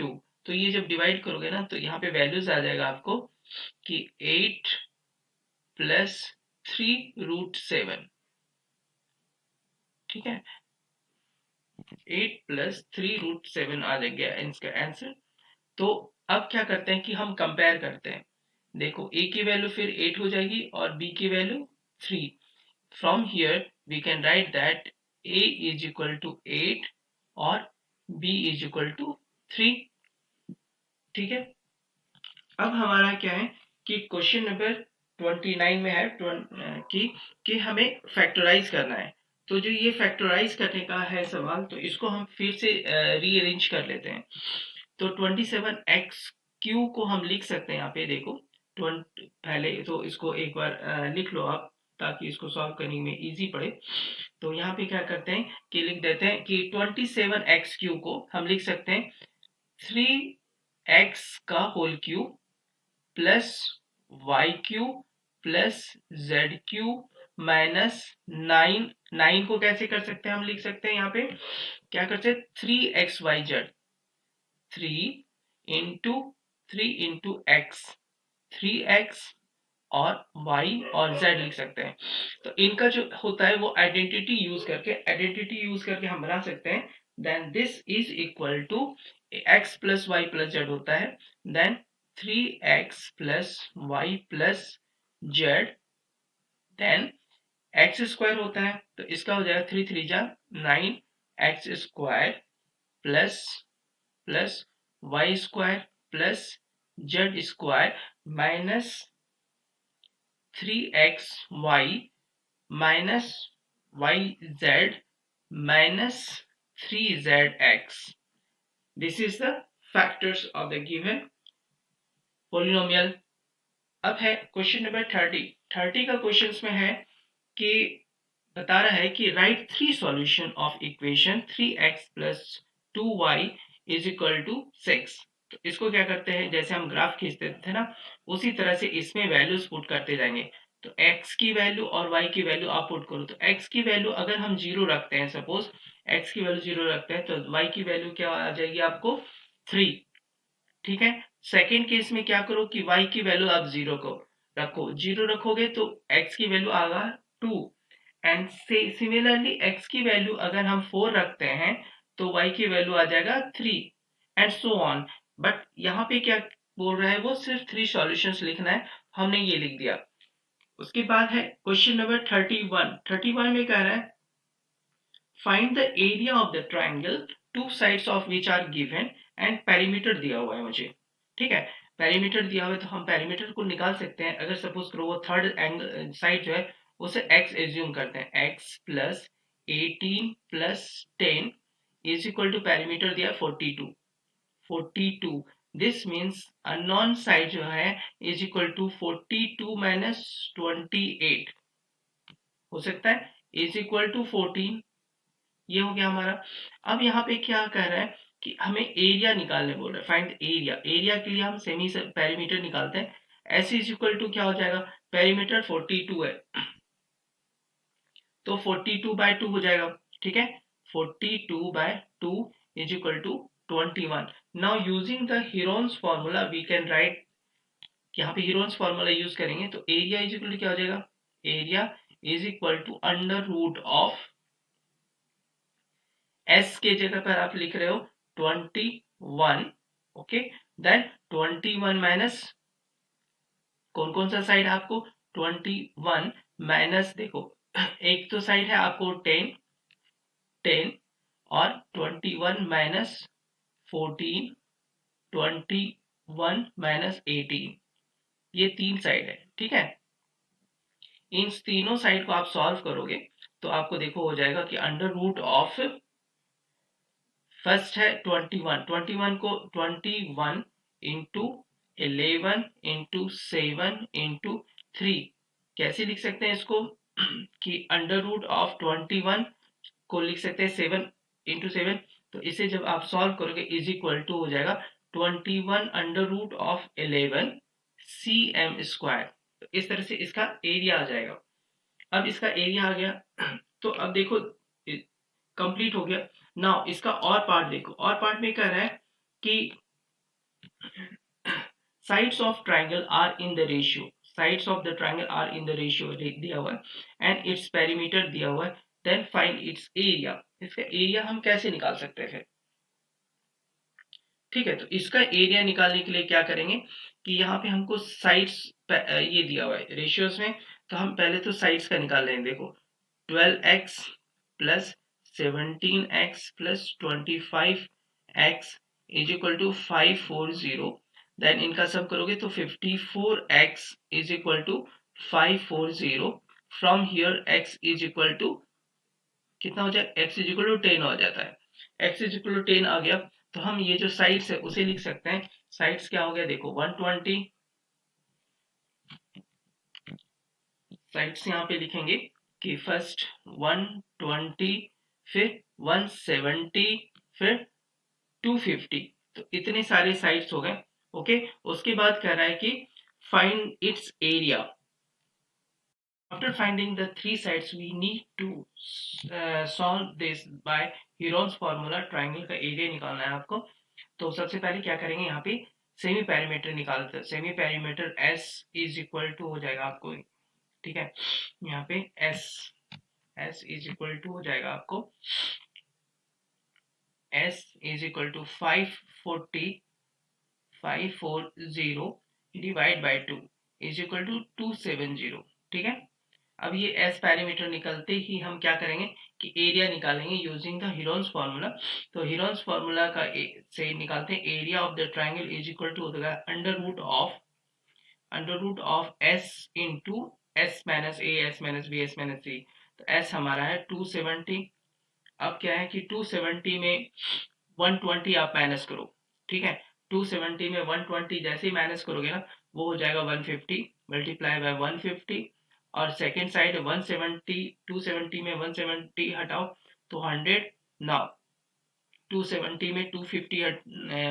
2। तो ये जब डिवाइड करोगे ना, तो यहाँ पे वैल्यूज आ जाएगा आपको कि 8 प्लस 3 रूट 7। ठीक है, 8 प्लस 3 रूट 7 आ जाएगा इसका आंसर। तो अब क्या करते हैं कि हम कंपेयर करते हैं। देखो a की वैल्यू फिर 8 हो जाएगी और b की value 3। From here we can write that a is equal to 8 और b इज इक्वल टू 3। ठीक है, अब हमारा क्या है कि क्वेश्चन नंबर 29 में है कि हमें फैक्टराइज करना है। तो जो ये फैक्टराइज करने का है सवाल, तो इसको हम फिर से रीअरेंज कर लेते हैं। तो 27x³ को हम लिख सकते हैं, यहाँ पे देखो 20, पहले तो इसको एक बार लिख लो आप, ताकि इसको सॉल्व करने में इजी पड़े। तो यहाँ पे क्या करते हैं कि लिख देते हैं कि 27x³ को हम लिख सकते हैं 3x का whole cube plus y³ plus z³ minus 9। 9 को कैसे कर सकते हैं, हम लिख सकते हैं यहाँ पे क्या करते हैं 3xyz, 3 into 3 into x, 3x और y और z लिख सकते हैं। तो इनका जो होता है वो आइडेंटिटी यूज करके हम बना सकते हैं। Then this is equal to x plus y plus z होता है, then 3x plus y plus z, then x square होता है, तो इसका हो जाएगा 3 3 जा 9 x square plus y square plus z square minus 3xy minus yz minus 3zx. This is the factors of the given polynomial. अब है क्वेश्चन नंबर 30 का क्वेश्चन में है कि बता रहा है कि write 3 solution of equation 3x plus 2y is equal to 6। तो इसको क्या करते हैं, जैसे हम ग्राफ खींचते थे ना, उसी तरह से इसमें वैल्यूज पुट करते जाएंगे। तो x की वैल्यू और y की वैल्यू आप पुट करो। तो x की वैल्यू अगर हम 0 रखते हैं, सपोज x की वैल्यू 0 रखते हैं, तो y की वैल्यू क्या आ जाएगी आपको 3। ठीक है, सेकेंड केस में क्या करो कि y की वैल्यू आप 0 को रखो, 0 रखोगे तो x की वैल्यू आगा 2, एंड सिमिलरली x की वैल्यू अगर हम 4 रखते हैं तो y की वैल्यू आ जाएगा 3, एंड सो ऑन। बट यहाँ पे क्या बोल रहा है, वो सिर्फ 3 सॉल्यूशंस लिखना है, हमने ये लिख दिया। उसके बाद है क्वेश्चन नंबर 31 में कह रहा है find the area of the triangle two sides of which are given and perimeter दिया हुआ है मुझे। ठीक है, पेरीमीटर दिया हुआ है तो हम पेरीमीटर को निकाल सकते हैं। अगर सपोज करो वो थर्ड एंगल साइड जो है उसे x एज्यूम करते हैं, x plus 18 plus 10 is equal to perimeter दिया 42। दिस मीन्स अननोन साइड जो है इज इक्वल टू 42 माइनस 28 हो सकता है, इज इक्वल टू 14 ये हो गया हमारा। अब यहाँ पे क्या कह रहा है कि हमें एरिया निकालने बोल रहा है, फाइंड एरिया। एरिया के लिए हम सेमी पेरीमीटर निकालते हैं। एस इज इक्वल टू क्या हो जाएगा, पेरीमीटर 42 है तो 42/2 हो जाएगा, ठीक है। 42/2 is equal to 21। Now using the Heron's formula we can write, यहाँ पे हीरोन्स फॉर्मूला यूज करेंगे तो एरिया इज इक्वल टू क्या हो जाएगा, area is equal to under root of, s के जगह पर आप लिख रहे हो 21, ओके। देन 21 माइनस, कौन कौन सा साइड है आपको, 21 माइनस, देखो एक तो साइड है आपको 10 और 21 माइनस 14, 21 माइनस 18, ये तीन साइड है, ठीक है। इन तीनों साइड को आप सॉल्व करोगे तो आपको देखो हो जाएगा कि अंडर रूट ऑफ, फर्स्ट है 21, 21 को 21 इंटू 11 इंटू 7 इंटू 3, कैसे लिख सकते हैं इसको कि अंडर रूट ऑफ 21 को लिख सकते हैं 7 इंटू 7, तो इसे जब आप सॉल्व करोगे इज इक्वल टू हो जाएगा 21 अंडर रूट ऑफ 11 cm²। इस तरह से इसका एरिया आ जाएगा। अब इसका एरिया आ गया तो अब देखो कंप्लीट हो गया। नाउ इसका और पार्ट देखो, और पार्ट में कह रहा है कि sides of triangle are in the ratio, sides of the triangle are in the ratio दिया हुआ है and its perimeter दिया हुआ है, then find its area। इसका एरिया हम कैसे निकाल सकते हैं, ठीक है। तो इसका एरिया निकालने के लिए क्या करेंगे कि यहाँ पे हमको साइड्स ये दिया हुआ है रेशियोज में, तो हम पहले तो साइड्स का निकाल लेंगे। देखो 12x plus 17x plus 25x is equal to 540, then इनका सब करोगे तो 54x is equal to 540, from here x is equal to कितना हो जाए, x इज इक्वल टू 10 हो जाता है। x इज इक्वल टू 10 आ गया तो हम ये जो साइड्स है उसे लिख सकते हैं। साइड्स क्या हो गया, देखो 120, साइड्स यहाँ पे लिखेंगे कि फर्स्ट 120, फिर 170, फिर 250, तो इतने सारे साइड्स हो गए, ओके। उसके बाद कह रहा है कि find its area. After finding the three sides, we need to solve this by Heron's formula। Triangle का एरिया निकालना है आपको। तो सबसे पहले क्या करेंगे, यहाँ पे सेमी पैरीमीटर निकालते हैं। Semi perimeter S is equal to हो जाएगा आपको, ठीक है। यहाँ पे S इज इक्वल टू हो जाएगा आपको, S is equal to 540 divide by 2 is equal to 270, ठीक है। अब ये एस पैरामीटर निकलते ही हम क्या करेंगे कि एरिया निकालेंगे यूजिंग द हीरोन्स फार्मूला। तो हीरोन्स फार्मूला का से निकालते हैं area of the triangle is equal to होगा under root of S into S minus A S minus B S minus C. तो एस हमारा है 270। अब क्या है कि 270 में 120 आप माइनस करो, ठीक है। 270 में 120 जैसे ही माइनस करोगे ना वो हो जाएगा 150 मल्टीप्लाई बाय 150, और सेकेंड साइड 170, 270 में 170 हटाओ तो 100। नाउ 270 में 250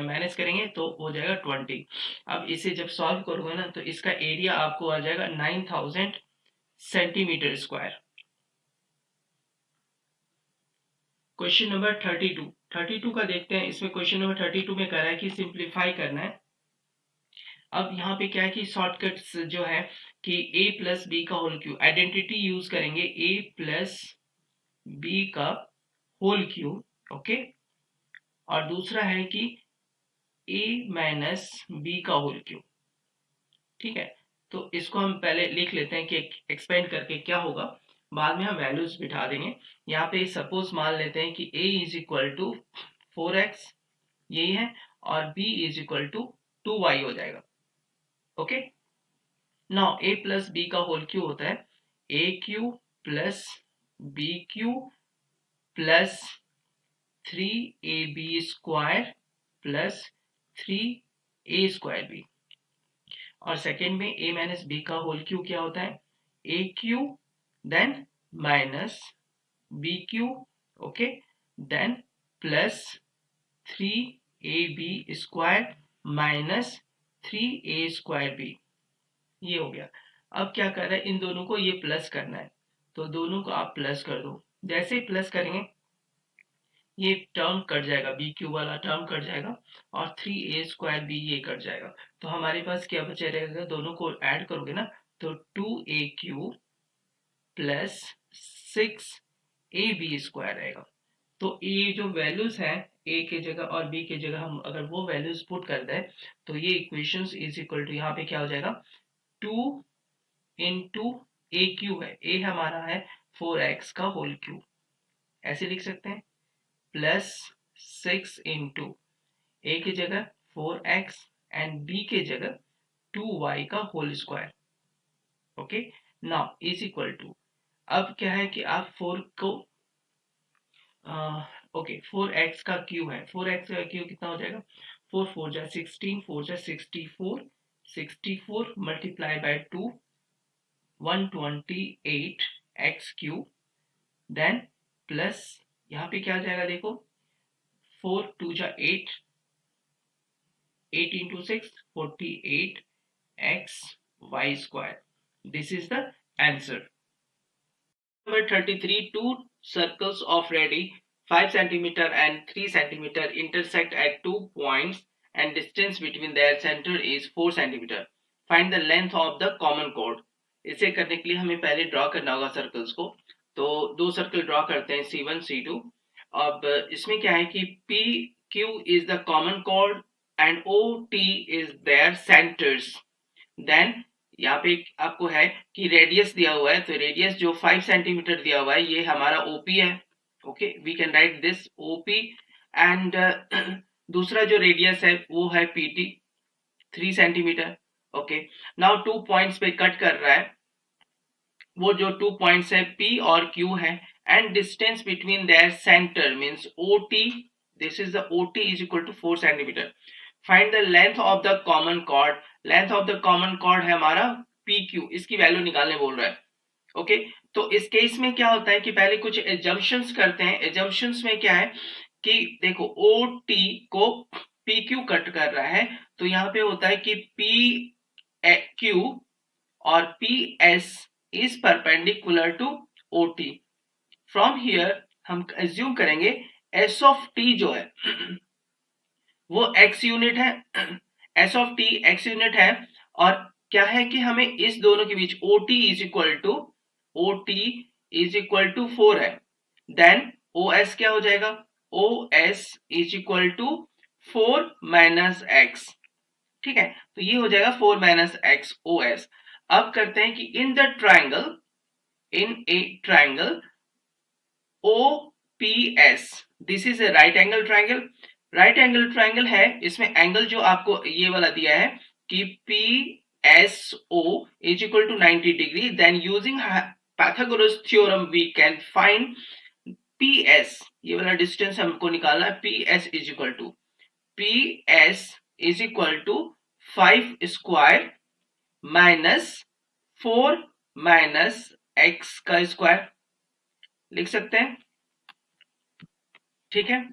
माइनस करेंगे तो हो जाएगा 20। अब इसे जब सॉल्व करोगे ना तो इसका एरिया आपको आ जाएगा 9000 सेंटीमीटर स्क्वायर। क्वेश्चन नंबर 32 का देखते हैं। इसमें क्वेश्चन नंबर 32 में कह रहा है कि सिंप्लीफाई करना है। अब यहाँ पे क्या है कि शॉर्टकट्स जो है कि a प्लस बी का होल क्यूब, आइडेंटिटी यूज करेंगे a प्लस बी का होल क्यूब, ओके। और दूसरा है कि a माइनस बी का होल क्यूब, ठीक है। तो इसको हम पहले लिख लेते हैं कि एक्सपेंड करके क्या होगा, बाद में हम वैल्यूज बिठा देंगे। यहाँ पे सपोज मान लेते हैं कि a is equal to 4x यही है और b is equal to 2y हो जाएगा, okay. Now a plus b का होल क्यूब होता है a cube plus b cube plus 3ab square plus 3a² b, और सेकेंड में a माइनस बी का होल क्यूब क्या होता है a cube then minus b cube, okay. Then plus 3ab square minus 3a²b, ये हो गया। अब क्या कर रहा है, इन दोनों को ये प्लस करना है, तो दोनों को आप प्लस कर दो। जैसे ही प्लस करेंगे ये टर्म कट जाएगा, बी क्यू वाला टर्म कट जाएगा और 3a² ये कट जाएगा। तो हमारे पास क्या बचे रहेगा, दोनों को ऐड करोगे ना तो 2a³ प्लस 6ab² रहेगा। तो ए जो वैल्यूज है ए के जगह और बी के जगह हम अगर वो वैल्यूज पुट कर दें तो ये इक्वेशंस इज इक्वल टू यहाँ पे क्या हो जाएगा, 2 इंटू ए क्यू है, ए हमारा है 4x का होल क्यूब, ऐसे लिख सकते हैं, प्लस 6 इंटू ए की जगह 4x एंड बी के जगह 2y का whole square. Okay, now is equal to, अब क्या है कि आप 4 को ओके 4x का क्यू है, 4x का क्यू कितना हो जाएगा, 4 4 जा 16, 4 जा 64, 64 multiply by 2 128 x cube, then plus यहाँ पे क्या आ जाएगा देखो, 4 2 जा 8, 8 into 6 48 x y²। This is the answer. Number 33, two circles of radius 5 centimeter and 3 centimeter intersect at 2 points and distance between their center is 4 centimeter. Find the length of the common chord. इसे करने के लिए हमें पहले ड्रॉ करना होगा सर्कल्स को। तो दो सर्कल ड्रॉ करते हैं C1 C2। अब इसमें क्या है कि PQ is the common chord and OT is their centers. Then यहाँ पे आपको है कि रेडियस दिया हुआ है, तो रेडियस जो 5 सेंटीमीटर दिया हुआ है ये हमारा ओपी है। Okay, we can write this OP and दूसरा जो रेडियस है वो है PT 3 centimetre. Okay, now 2 points पे कट कर रहा है, वो जो 2 पॉइंट्स है पी और क्यू है and distance between their centre means OT, this is the OT is equal to 4 centimetre. Find the length of the common chord, length of the common chord है हमारा पी क्यू, इसकी वैल्यू निकालने बोल रहा है। ओके, तो इस केस में क्या होता है कि पहले कुछ एजम्पशंस करते हैं। एजम्पशंस में क्या है कि देखो ओ टी को पी क्यू कट कर रहा है, तो यहाँ पे होता है कि पी क्यू और P S is perpendicular to O T. From here हम एज्यूम करेंगे एस ऑफ टी जो है वो x यूनिट है, S of T x unit है, और क्या है कि हमें इस दोनों के बीच OT इज इक्वल टू 4 है, देन OS क्या हो जाएगा, OS is equal to 4 minus x. ठीक है, तो ये हो जाएगा 4 माइनस एक्स OS। अब करते हैं कि in the triangle, in A triangle OPS, this is A right angle triangle. Right angle triangle है, इसमें एंगल जो आपको ये वाला दिया है कि PSO is equal to 90 degree, then using Pythagoras theorem we can find PS, ये वाला डिस्टेंस हमको निकालना है, PS is equal to 5 square minus 4 minus x का स्क्वायर लिख सकते हैं। ठीक है,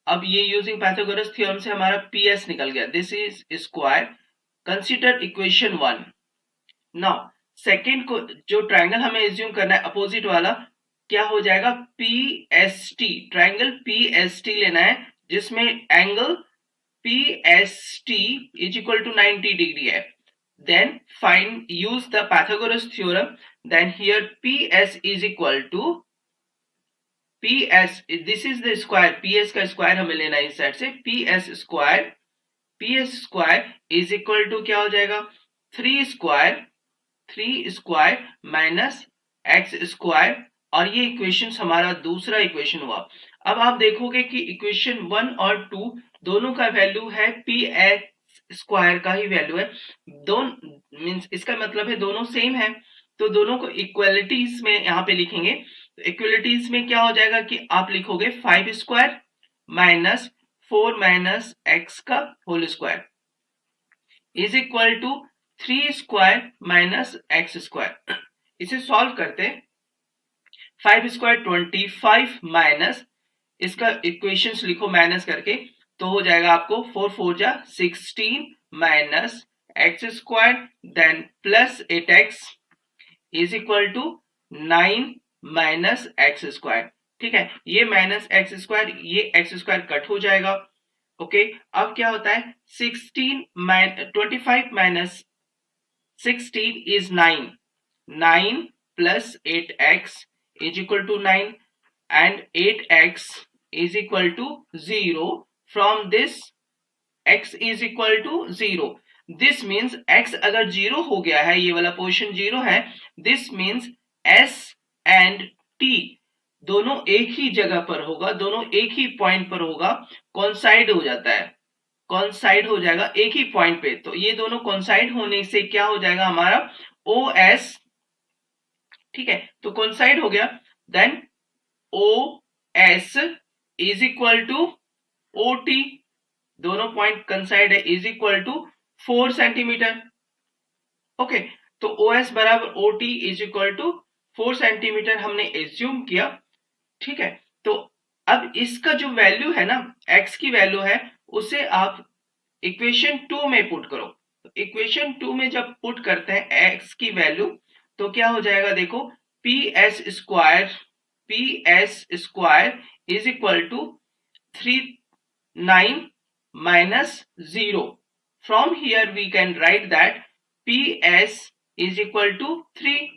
अब ये यूजिंग पाइथागोरस थ्योरम से हमारा PS निकल गया, this is square. Consider equation 1। Now second को जो ट्रायंगल हमें एज्यूम करना है अपोजिट वाला, क्या हो जाएगा, PST, ट्रायंगल PST लेना है जिसमें angle PST is equal to 90 degree है। Then find use the Pythagoras theorem, then here PS is equal to PS, this is the square, PS का स्क्वायर हमें लेना है इस साइड से, PS square is equal to क्या हो जाएगा, 3 स्क्वायर माइनस x स्क्वायर, और ये इक्वेशन हमारा दूसरा इक्वेशन हुआ। अब आप देखोगे कि इक्वेशन 1 और 2 दोनों का वैल्यू है PS स्क्वायर का ही वैल्यू है, दोनों मींस इसका मतलब है दोनों सेम है, तो दोनों को इक्वलिटीज में यहाँ पे लिखेंगे। इक्वलिटीज में क्या हो जाएगा कि आप लिखोगे 5 स्क्वायर माइनस 4 माइनस एक्स का whole square is equal to 3 square minus x square. इसे सॉल्व करते, 5 स्क्वायर 25 माइनस इसका इक्वेशंस लिखो माइनस करके, तो हो जाएगा आपको 4 4 जा 16 minus x square then plus 8x is equal to 9 minus x square. ठीक है, ये माइनस एक्स स्क्वायर, ये एक्स स्क्वायर कट हो जाएगा। ओके, अब क्या होता है 25 minus 16 is 9, 9 plus 8x is equal to 9 and 8x is equal to 0. From this x is equal to 0. This means x अगर 0 हो गया है, ये वाला पोर्शन 0 है, this means s and t दोनों एक ही जगह पर होगा, दोनों एक ही पॉइंट पर होगा, कॉन्साइड हो जाता है, कॉन्साइड हो जाएगा एक ही पॉइंट पे। तो ये दोनों कॉन्साइड होने से क्या हो जाएगा हमारा ओ एस। ठीक है, तो कॉन्साइड हो गया, then O S is equal to O T, दोनों पॉइंट कंसाइड है, is equal to 4 centimetre. Okay, तो ओ एस बराबर O T is equal to 4 centimetre हमने एज्यूम किया। ठीक है, तो अब इसका जो वैल्यू है ना, एक्स की वैल्यू है, उसे आप इक्वेशन 2 में पुट करो। इक्वेशन 2 में जब पुट करते हैं एक्स की वैल्यू, तो क्या हो जाएगा देखो, P S square is equal to 9 minus 0. From here we can write that PS is equal to 3.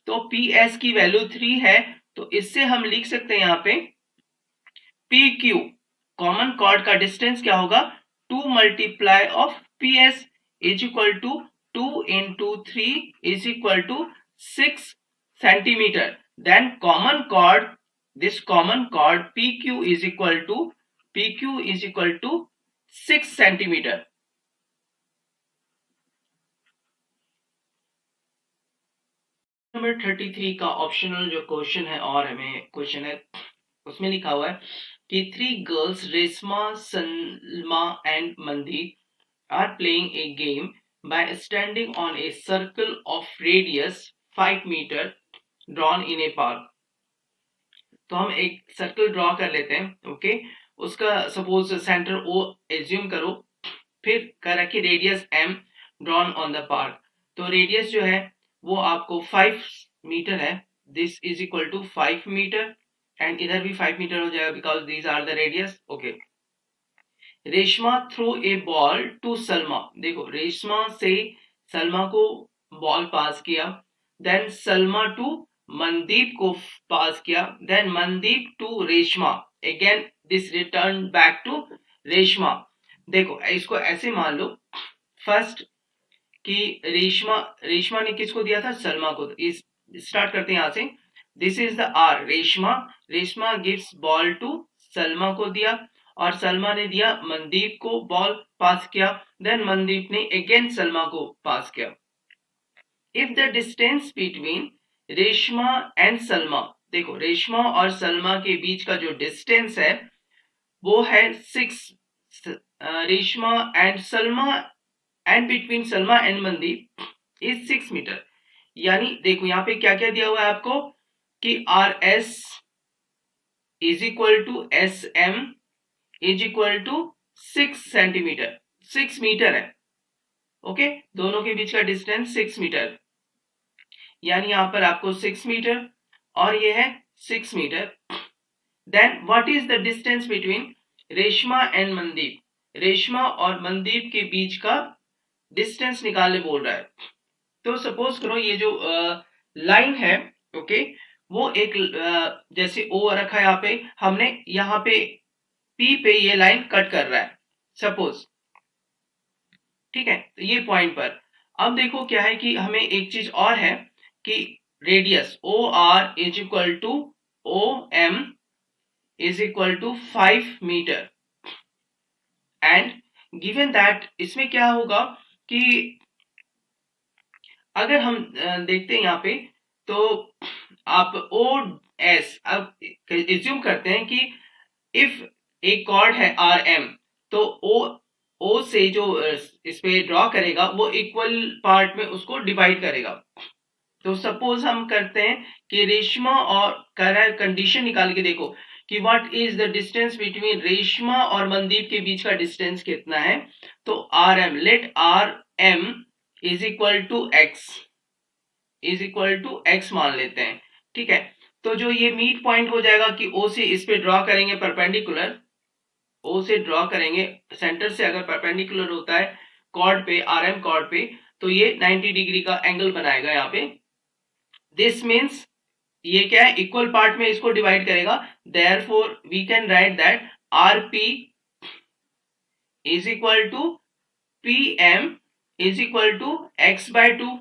तो PS की वैल्यू 3 है, तो इससे हम लिख सकते हैं यहाँ पे PQ, कॉमन कॉर्ड का डिस्टेंस क्या होगा 2 multiply of PS is equal to 2 into 3 is equal to 6 centimetre. Then common chord, this common chord PQ is equal to 6 centimetre. Number 33 का ऑप्शनल जो क्वेश्चन है, और हमें क्वेश्चन है, उसमें लिखा हुआ है कि 3 girls Reshma, Salma and Mandeep are playing a game by standing on a circle of radius 5 metre drawn in a park. तो हम एक सर्कल ड्रॉ कर लेते हैं। ओके, उसका सपोज सेंटर ओ एज्यूम करो, फिर कर रखी radius m drawn on the park. तो रेडियस जो है वो आपको 5 मीटर है, this is equal to 5 metre, and इधर भी 5 मीटर हो जाएगा because these are the radius. Okay, Reshma throw a ball to Salma, देखो रेशमा से सलमा को बॉल पास किया, देन सलमा टू मनदीप को पास किया, then Mandeep to Reshma, again this return back to Reshma. देखो इसको ऐसे मान लो फर्स्ट कि रेशमा ने किसको दिया था, सलमा को। इस स्टार्ट करते हैं यहां से, this is the R, Reshma gives ball to, Salma को दिया, और सलमा ने दिया मनदीप को, बॉल पास किया, देन मनदीप ने अगेन सलमा को पास किया। If the distance between Reshma and Salma, देखो रेशमा और सलमा के बीच का जो डिस्टेंस है वो है 6, Reshma and Salma and between Salma and Mandeep is 6 metre. यानी देखो यहाँ पे क्या क्या दिया हुआ है आपको कि R S is equal to S M is equal to 6 centimetre, 6 metre है। ओके, दोनों के बीच का डिस्टेंस 6 मीटर, यानी यहां पर आपको 6 मीटर और ये है 6 metre. Then what is the distance between Reshma and Mandeep, Reshma और मनदीप के बीच का डिस्टेंस निकालने बोल रहा है। तो सपोज करो ये जो लाइन है, ओके, वो एक जैसे ओ रखा है यहाँ पे, हमने यहाँ पे पी पे ये लाइन कट कर रहा है सपोज। ठीक है, तो ये पॉइंट पर अब देखो क्या है कि हमें एक चीज और है कि radius O R is equal to O M is equal to 5 metre, and given that इसमें क्या होगा कि अगर हम देखते हैं यहाँ पे, तो आप ओ एस अब एज्यूम करते हैं कि इफ एक कॉर्ड है आर एम, तो ओ से जो इस पे ड्रॉ करेगा वो इक्वल पार्ट में उसको डिवाइड करेगा। तो सपोज हम करते हैं कि रेशमा और कर कंडीशन निकाल के देखो कि what is the distance between Reshma और मनदीप के बीच का डिस्टेंस कितना है, तो R M, let R M is equal to x मान लेते हैं। ठीक है, तो जो ये मीट पॉइंट हो जाएगा कि ओ से इस पे ड्रॉ करेंगे परपेंडिकुलर, ओ से ड्रॉ करेंगे सेंटर से, अगर परपेंडिकुलर होता है कॉर्ड पे, आर एम कॉर्ड पे, तो ये 90 डिग्री का एंगल बनाएगा यहाँ पे। दिस मीन्स ये क्या है, इक्वल पार्ट में इसको डिवाइड करेगा, therefore we can write that R P is equal to P M is equal to x by two.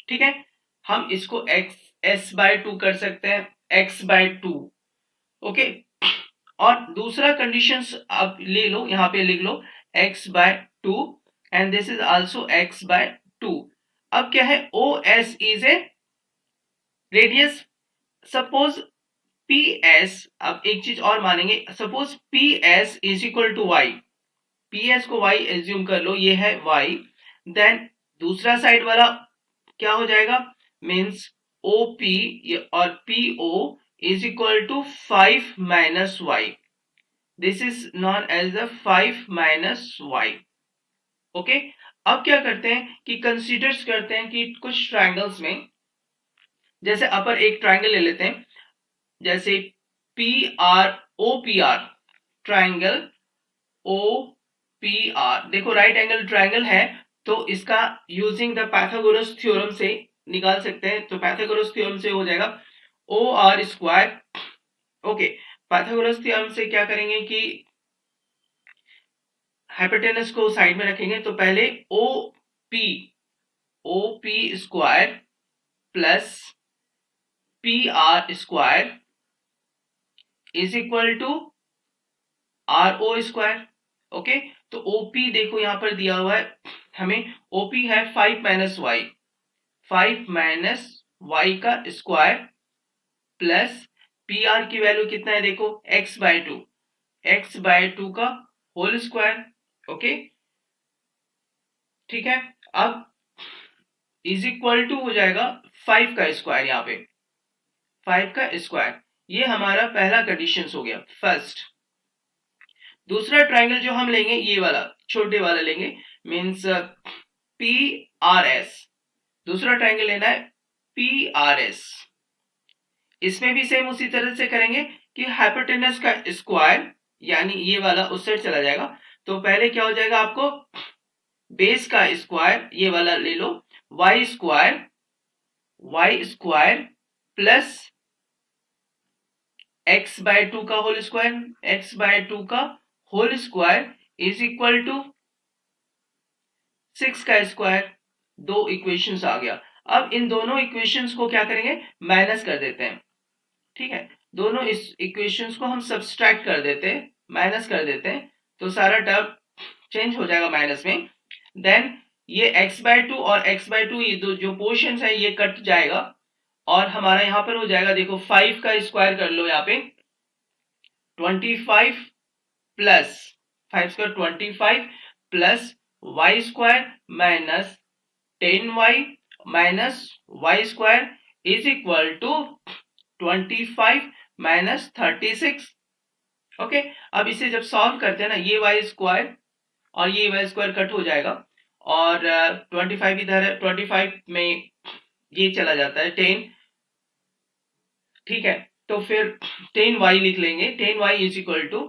ठीक है, हम इसको एक्स एस बाय टू कर सकते हैं, एक्स बाय टू। ओके, और दूसरा कंडीशन आप ले लो, यहां पे लिख लो X by two and this is also X by two. अब क्या है, O S is a radius, suppose P S, अब एक चीज और मानेंगे, suppose P S is equal to Y, P S को वाई एज्यूम कर लो, ये है वाई, देन दूसरा साइड वाला क्या हो जाएगा, मीन्स ओ पी और P O is equal to 5 minus y, this is known as the 5 minus y. Okay, अब क्या करते हैं कि कंसीडर्स करते हैं कि कुछ ट्राइंगल्स में, जैसे अपर एक ट्राइंगल ले लेते हैं, जैसे P R O P R, triangle O P R, देखो राइट एंगल ट्राइंगल है, तो इसका यूजिंग द पाइथागोरस थ्योरम से निकाल सकते हैं, तो पाइथागोरस थ्योरम से हो जाएगा O R square. Okay, Pythagoras theorem से क्या करेंगे कि हाइपोटेनस को साइड में रखेंगे, तो पहले O P square plus P R square is equal to R O square. Okay, तो ओपी देखो यहां पर दिया हुआ है हमें, ओपी है 5 माइनस वाई, 5 माइनस वाई का स्क्वायर प्लस पी आर की वैल्यू कितना है, देखो x by to, x by two का होल स्क्वायर। ओके, ठीक है, अब इज इक्वल टू हो जाएगा 5 का स्क्वायर, यहाँ पे 5 का स्क्वायर, ये हमारा पहला कंडीशन हो गया फर्स्ट। दूसरा ट्राइंगल जो हम लेंगे, ये वाला छोटे वाला लेंगे, मीन्स पी आर एस, दूसरा ट्राइंगल लेना है पी आर एस। इसमें भी सेम उसी तरह से करेंगे कि हाइपोटेनस का स्क्वायर, यानी ये वाला उस साइड चला जाएगा, तो पहले क्या हो जाएगा आपको, बेस का स्क्वायर ये वाला ले लो, Y square plus X by two का whole square, X by two का whole square is equal to 6 का स्क्वायर। दो इक्वेशंस आ गया। अब इन दोनों इक्वेशंस को क्या करेंगे, माइनस कर देते हैं। ठीक है, दोनों इस इक्वेशंस को हम सब्सट्रैक्ट कर देते हैं, माइनस कर देते हैं, तो सारा टर्म चेंज हो जाएगा माइनस में। देन ये x बाय टू और x बाय टू, ये दो जो पोर्शन है ये कट जाएगा, और हमारा यहां पर हो जाएगा, देखो 5 का स्क्वायर कर लो, यहाँ पे 25 plus 5 square 25 plus y square minus 10y minus y square is equal to 25 minus 36। Okay, अब इसे जब सॉल्व करते हैं ना, ये वाई स्क्वायर और ये वाई स्क्वायर कट हो जाएगा, और 25 इधर है, 25 में ये चला जाता है 10। ठीक है, तो फिर 10y लिख लेंगे, 10y इज इक्वल टू,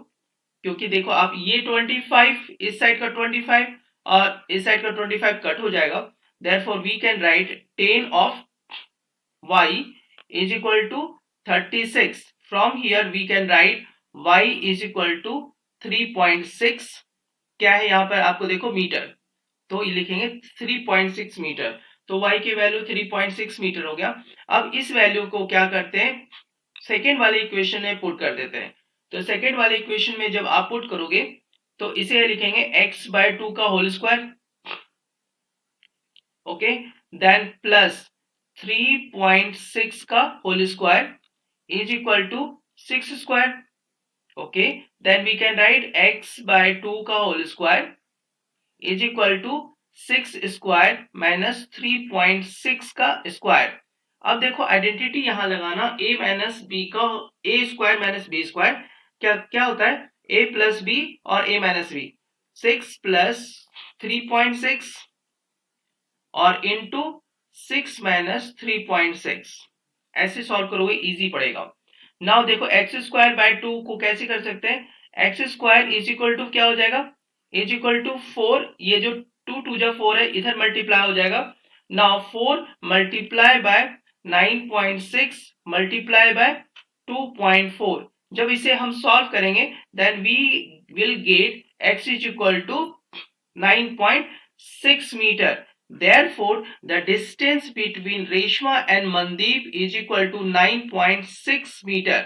क्योंकि देखो आप ये 25 इस साइड का 25 और इस साइड का 25 कट हो जाएगा, therefore we can write 10 of y is equal to 36. From here we can write y is equal to 3.6, क्या है यहाँ पर आपको देखो मीटर, तो ये लिखेंगे 3.6 मीटर, तो y की वैल्यू 3.6 मीटर हो गया। अब इस वैल्यू को क्या करते हैं, सेकेंड वाले इक्वेशन में पुट कर देते हैं, तो सेकेंड वाले इक्वेशन में जब आप पुट करोगे तो इसे लिखेंगे x बाय टू का whole square, okay, then plus 3.6 का whole square is equal to 6 square. Okay, then we can write x by two का whole square is equal to 6 square minus 3.6 का स्क्वायर। अब देखो आइडेंटिटी यहां लगाना, a माइनस बी का, a square minus B square, क्या क्या होता है, a प्लस बी और a माइनस बी, 6 प्लस 3.6 और इंटू 6 माइनस 3.6, ऐसे सॉल्व करोगे इजी पड़ेगा। नाउ देखो एक्स स्क्वायर बाय 2 को कैसे कर सकते हैं, x square is equal to क्या हो जाएगा, इज इक्वल टू 4, ये जो 2 2 जा 4 है इधर मल्टीप्लाई हो जाएगा। Now 4 multiply by 9.6 multiply by 2.4, जब इसे हम सॉल्व करेंगे then we will get x is equal to 9.6 meter. Therefore, the distance between Reshma and Mandeep is equal to 9.6 meter.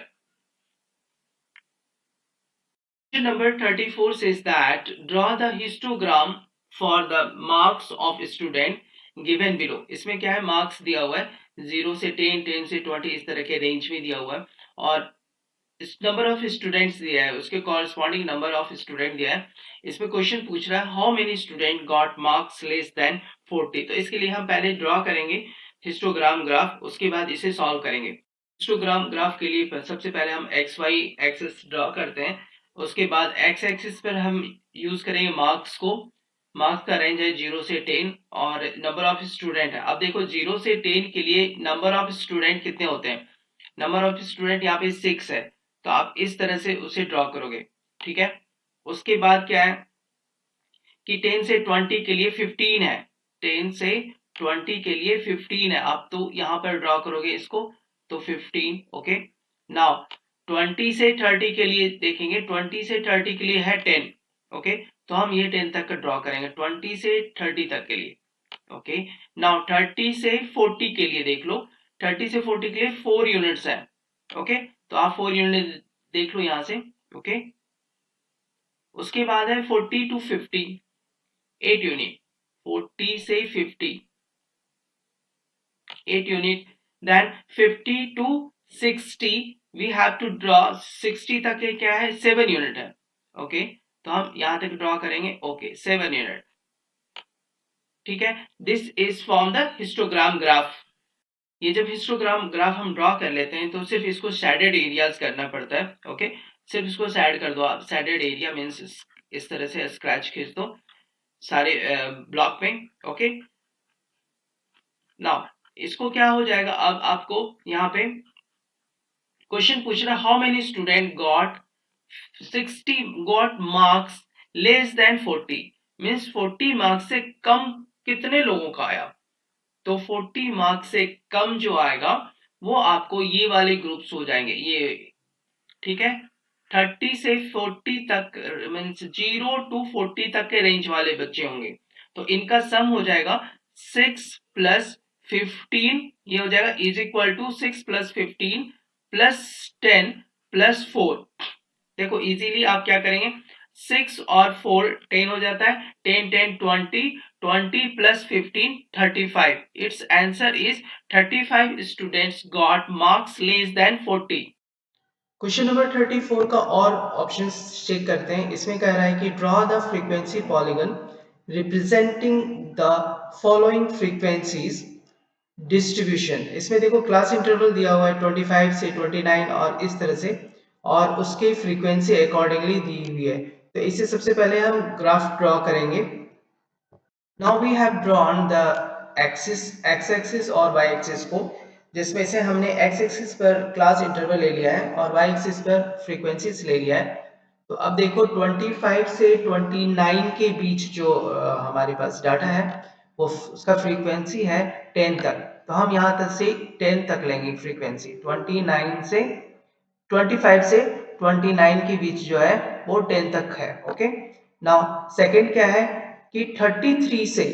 Question number 34 says that draw the histogram for the marks of student given below. इसमें क्या है, मार्क्स दिया हुआ है 0 से 10, 10 से 20 इस तरह के रेंज में दिया हुआ है, और नंबर ऑफ स्टूडेंट्स दिया है, उसके कॉरस्पॉन्डिंग नंबर ऑफ स्टूडेंट दिया है। इसमें क्वेश्चन पूछ रहा है how many student got marks less than 40। तो इसके लिए हम पहले ड्रॉ करेंगे हिस्टोग्राम ग्राफ, उसके बाद इसे सॉल्व करेंगे। हिस्टोग्राम ग्राफ के लिए सबसे पहले हम एक्स वाई एक्सिस ड्रॉ करते हैं, उसके बाद एक्स एक्सिस पर हम यूज करेंगे मार्क्स को। मार्क्स का रेंज है 0 से 10 और नंबर ऑफ स्टूडेंट है। अब देखो 0 से 10 के लिए नंबर ऑफ स्टूडेंट कितने होते हैं, नंबर ऑफ स्टूडेंट यहाँ पे 6 है, तो आप इस तरह से उसे ड्रॉ करोगे, ठीक है। उसके बाद क्या है कि 10 से 20 के लिए 15 है, 10 से 20 के लिए 15 है, आप तो यहाँ पर ड्रॉ करोगे इसको, तो 15, ओके। नाउ 20 से 30 के लिए देखेंगे, 20 से 30 के लिए है 10, ओके, तो हम ये 10 तक का ड्रॉ करेंगे 20 से 30 तक के लिए, ओके। नाउ 30 से 40 के लिए देख लो, 30 से 40 के लिए 4 यूनिट्स है, ओके, तो आप 4 यूनिट देख लो यहां से, ओके। उसके बाद है 40 टू 50, 8 यूनिट, 40 से 50 8 unit, then 50 to 60 we have to draw, 60 तक के क्या है 7 यूनिट है, ओके, तो हम यहां तक ड्रॉ करेंगे, ओके 7 यूनिट, ठीक है। This is from the histogram graph. ये जब हिस्टोग्राम ग्राफ हम ड्रॉ कर लेते हैं तो सिर्फ इसको शेडेड एरियाज करना पड़ता है, ओके, सिर्फ इसको शेड कर दो आप, शेडेड एरिया मींस इस तरह से स्क्रैच खींच दो सारे ब्लॉक में, ओके। नाउ इसको क्या हो जाएगा, अब आपको यहाँ पे क्वेश्चन पूछ रहा है how many student got 60 got marks less than 40, means 40 marks से कम कितने लोगों का आया, तो 40 मार्क्स से कम जो आएगा वो आपको ये वाले ग्रुप्स हो जाएंगे ये, ठीक है। 30 से 40 तक मीन्स 0 टू 40 तक के रेंज वाले बच्चे होंगे, तो इनका सम हो जाएगा 6 प्लस 15, ये हो जाएगा is equal to 6 plus 15 plus 10 plus 4। देखो इजीली आप क्या करेंगे, 6 और 4 10 हो जाता है, 10 10 20, 20 plus 15 35, it's answer is 35 students got marks less than 40। Question number 34 का और ऑप्शंस चेक करते हैं। इसमें कह रहा है कि draw the frequency polygon representing the following frequencies distribution. इसमें देखो क्लास इंटरवल दिया हुआ है 25 से 29 और इस तरह से, और उसकी फ्रीक्वेंसी अकॉर्डिंगली दी हुई है। तो इसे सबसे पहले हम ग्राफ ड्रॉ करेंगे। Now we have drawn the axis, x-axis और y-axis को, जिसमें से हमने x-axis पर क्लास इंटरवल ले लिया है और y-axis पर फ्रीक्वेंसीज ले लिया है। तो अब देखो 25 से 29 के बीच जो हमारे पास डाटा है वो उसका फ्रीक्वेंसी है 10 तक, तो हम यहाँ तक से 10 तक लेंगे फ्रीक्वेंसी, 29 से 25 से 29 के बीच जो है वो 10 तक है, ओके। नाउ सेकंड क्या है कि 33 से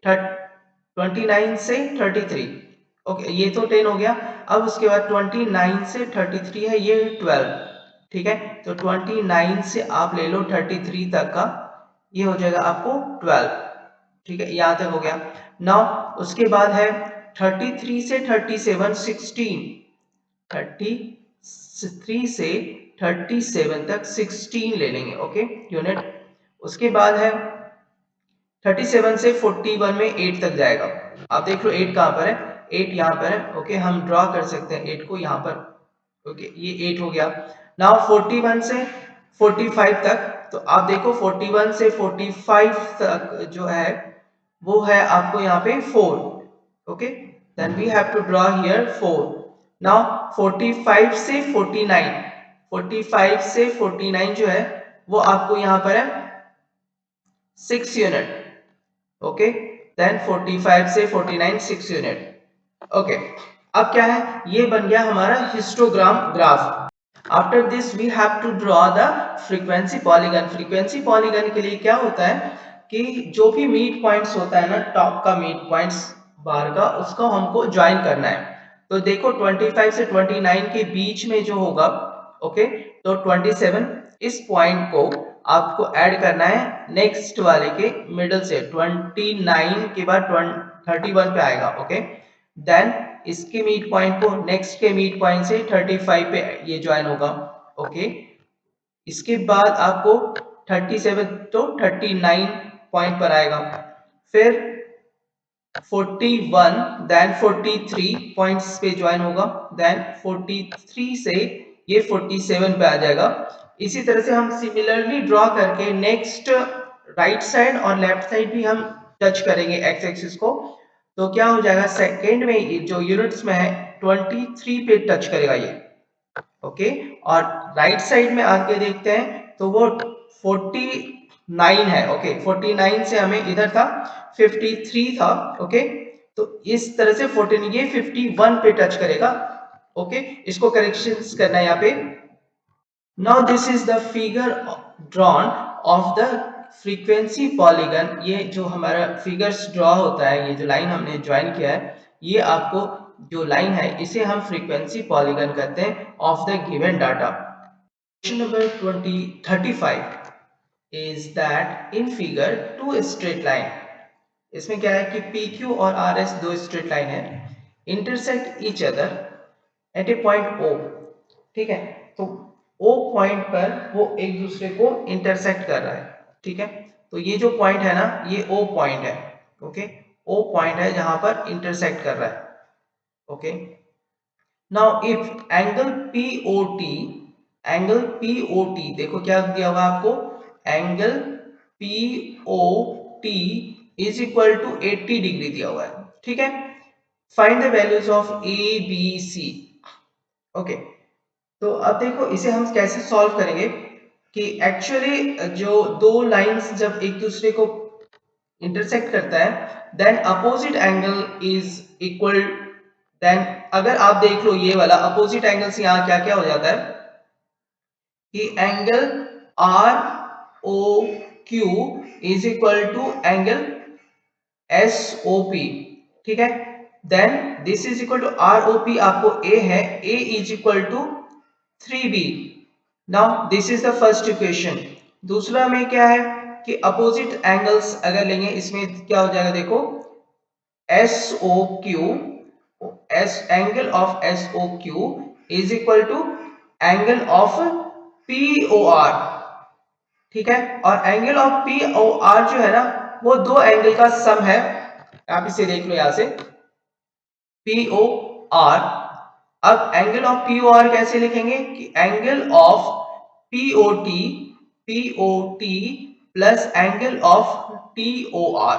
29 से 33, ओके, ये तो 10 हो गया। अब उसके बाद 29 से 33 है, ये 12, ठीक है, तो 29 से आप ले लो 33 तक का, ये हो जाएगा आपको 12, ठीक है, यहां तक हो गया। नाउ उसके बाद है 33 से 37 16, 33 से 37 तक 16 ले लेंगे, ओके यूनिट। उसके बाद है 37 से 41 में 8 तक जाएगा। आप देख लो 8 कहां पर है, 8 यहां पर है, ओके, हम ड्रॉ कर सकते हैं 8 को यहां पर, ओके, ये 8 हो गया। नाउ 41 से 45 तक, तो आप देखो 41 से 45 तक जो है वो है आपको यहाँ पे 4. Okay, then we have to draw here 4. Now 45 से 49, 45 से 49 जो है वो आपको यहाँ पर है 6 यूनिट. ओके, देन 45 से 49 6 यूनिट. ओके, अब क्या है, ये बन गया हमारा histogram graph. After this we have to draw the frequency polygon. Frequency polygon के लिए क्या होता है कि जो भी मीट पॉइंट्स होता है ना, टॉप का मीट पॉइंट्स बार का, उसको हमको ज्वाइन करना है. तो देखो 25 से 29 के बीच में जो होगा, ओके, तो 27 इस पॉइंट को आपको ऐड करना है नेक्स्ट वाले के मिडल से. 29 के बाद 31 पे आएगा. ओके, देन इसके मीट पॉइंट को नेक्स्ट के मीट पॉइंट से 35 पे ये ज्वाइन होगा. ओके, इसके बाद आपको 37 तो 39 पॉइंट पर आएगा. फिर 41 देन 43 पॉइंट्स पे ज्वाइन होगा. देन 43 से ये 47 पे आ जाएगा. इसी तरह से हम सिमिलरली ड्रॉ करके नेक्स्ट राइट साइड और लेफ्ट साइड भी हम टच करेंगे एक्स एक्सिस को. तो क्या हो जाएगा, सेकेंड में जो यूनिट्स में है 23 पे टच करेगा ये. ओके, और राइट साइड में आके देखते हैं तो वो 49 है. ओके, 49 से हमें इधर था 53 था. ओके, तो इस तरह से 14 ये 51 पे टच करेगा. ओके, इसको करेक्शंस करना है यहाँ पे. Now this is the figure drawn of the frequency polygon. ये जो हमारा फिगर्स ड्रॉ होता है, ये जो लाइन हमने ज्वाइन किया है, ये आपको जो लाइन है इसे हम फ्रीक्वेंसी पॉलीगन कहते हैं of the given data. Question number 35 is that in figure two straight line. इसमें क्या है कि PQ और RS दो स्ट्रेट लाइन है, intersect each other at A point O. ठीक है, तो O पॉइंट पर वो एक दूसरे को इंटरसेक्ट कर रहा है. ठीक है, तो ये जो पॉइंट है ना, ये O पॉइंट है. ओके, O पॉइंट है जहां पर इंटरसेक्ट कर रहा है. Okay, now if angle POT देखो क्या दिया हुआ आपको, angle POT is equal to 80 degree दिया हुआ है. ठीक है, find the values of ABC. Okay, तो अब देखो इसे हम कैसे सॉल्व करेंगे कि एक्चुअली जो दो लाइंस जब एक दूसरे को इंटरसेक्ट करता है, then opposite angle is equal. देन अगर आप देख लो ये वाला अपोजिट एंगल से यहाँ क्या क्या हो जाता है कि angle R O Q is equal to angle S O P. ठीक है, then this is equal to R O P आपको ए है, A is equal to 3b. Now this is the first equation. दूसरा में क्या है कि अपोजिट एंगल्स अगर लेंगे, इसमें क्या हो जाएगा देखो, S O Q, S angle of S O Q is equal to angle of P O R. ठीक है, और angle of P O R जो है ना, वो दो एंगल का सम है. आप इसे देख लो यहां से, पी ओ आर. अब angle of P O R कैसे लिखेंगे कि angle of P O T plus angle of T O R.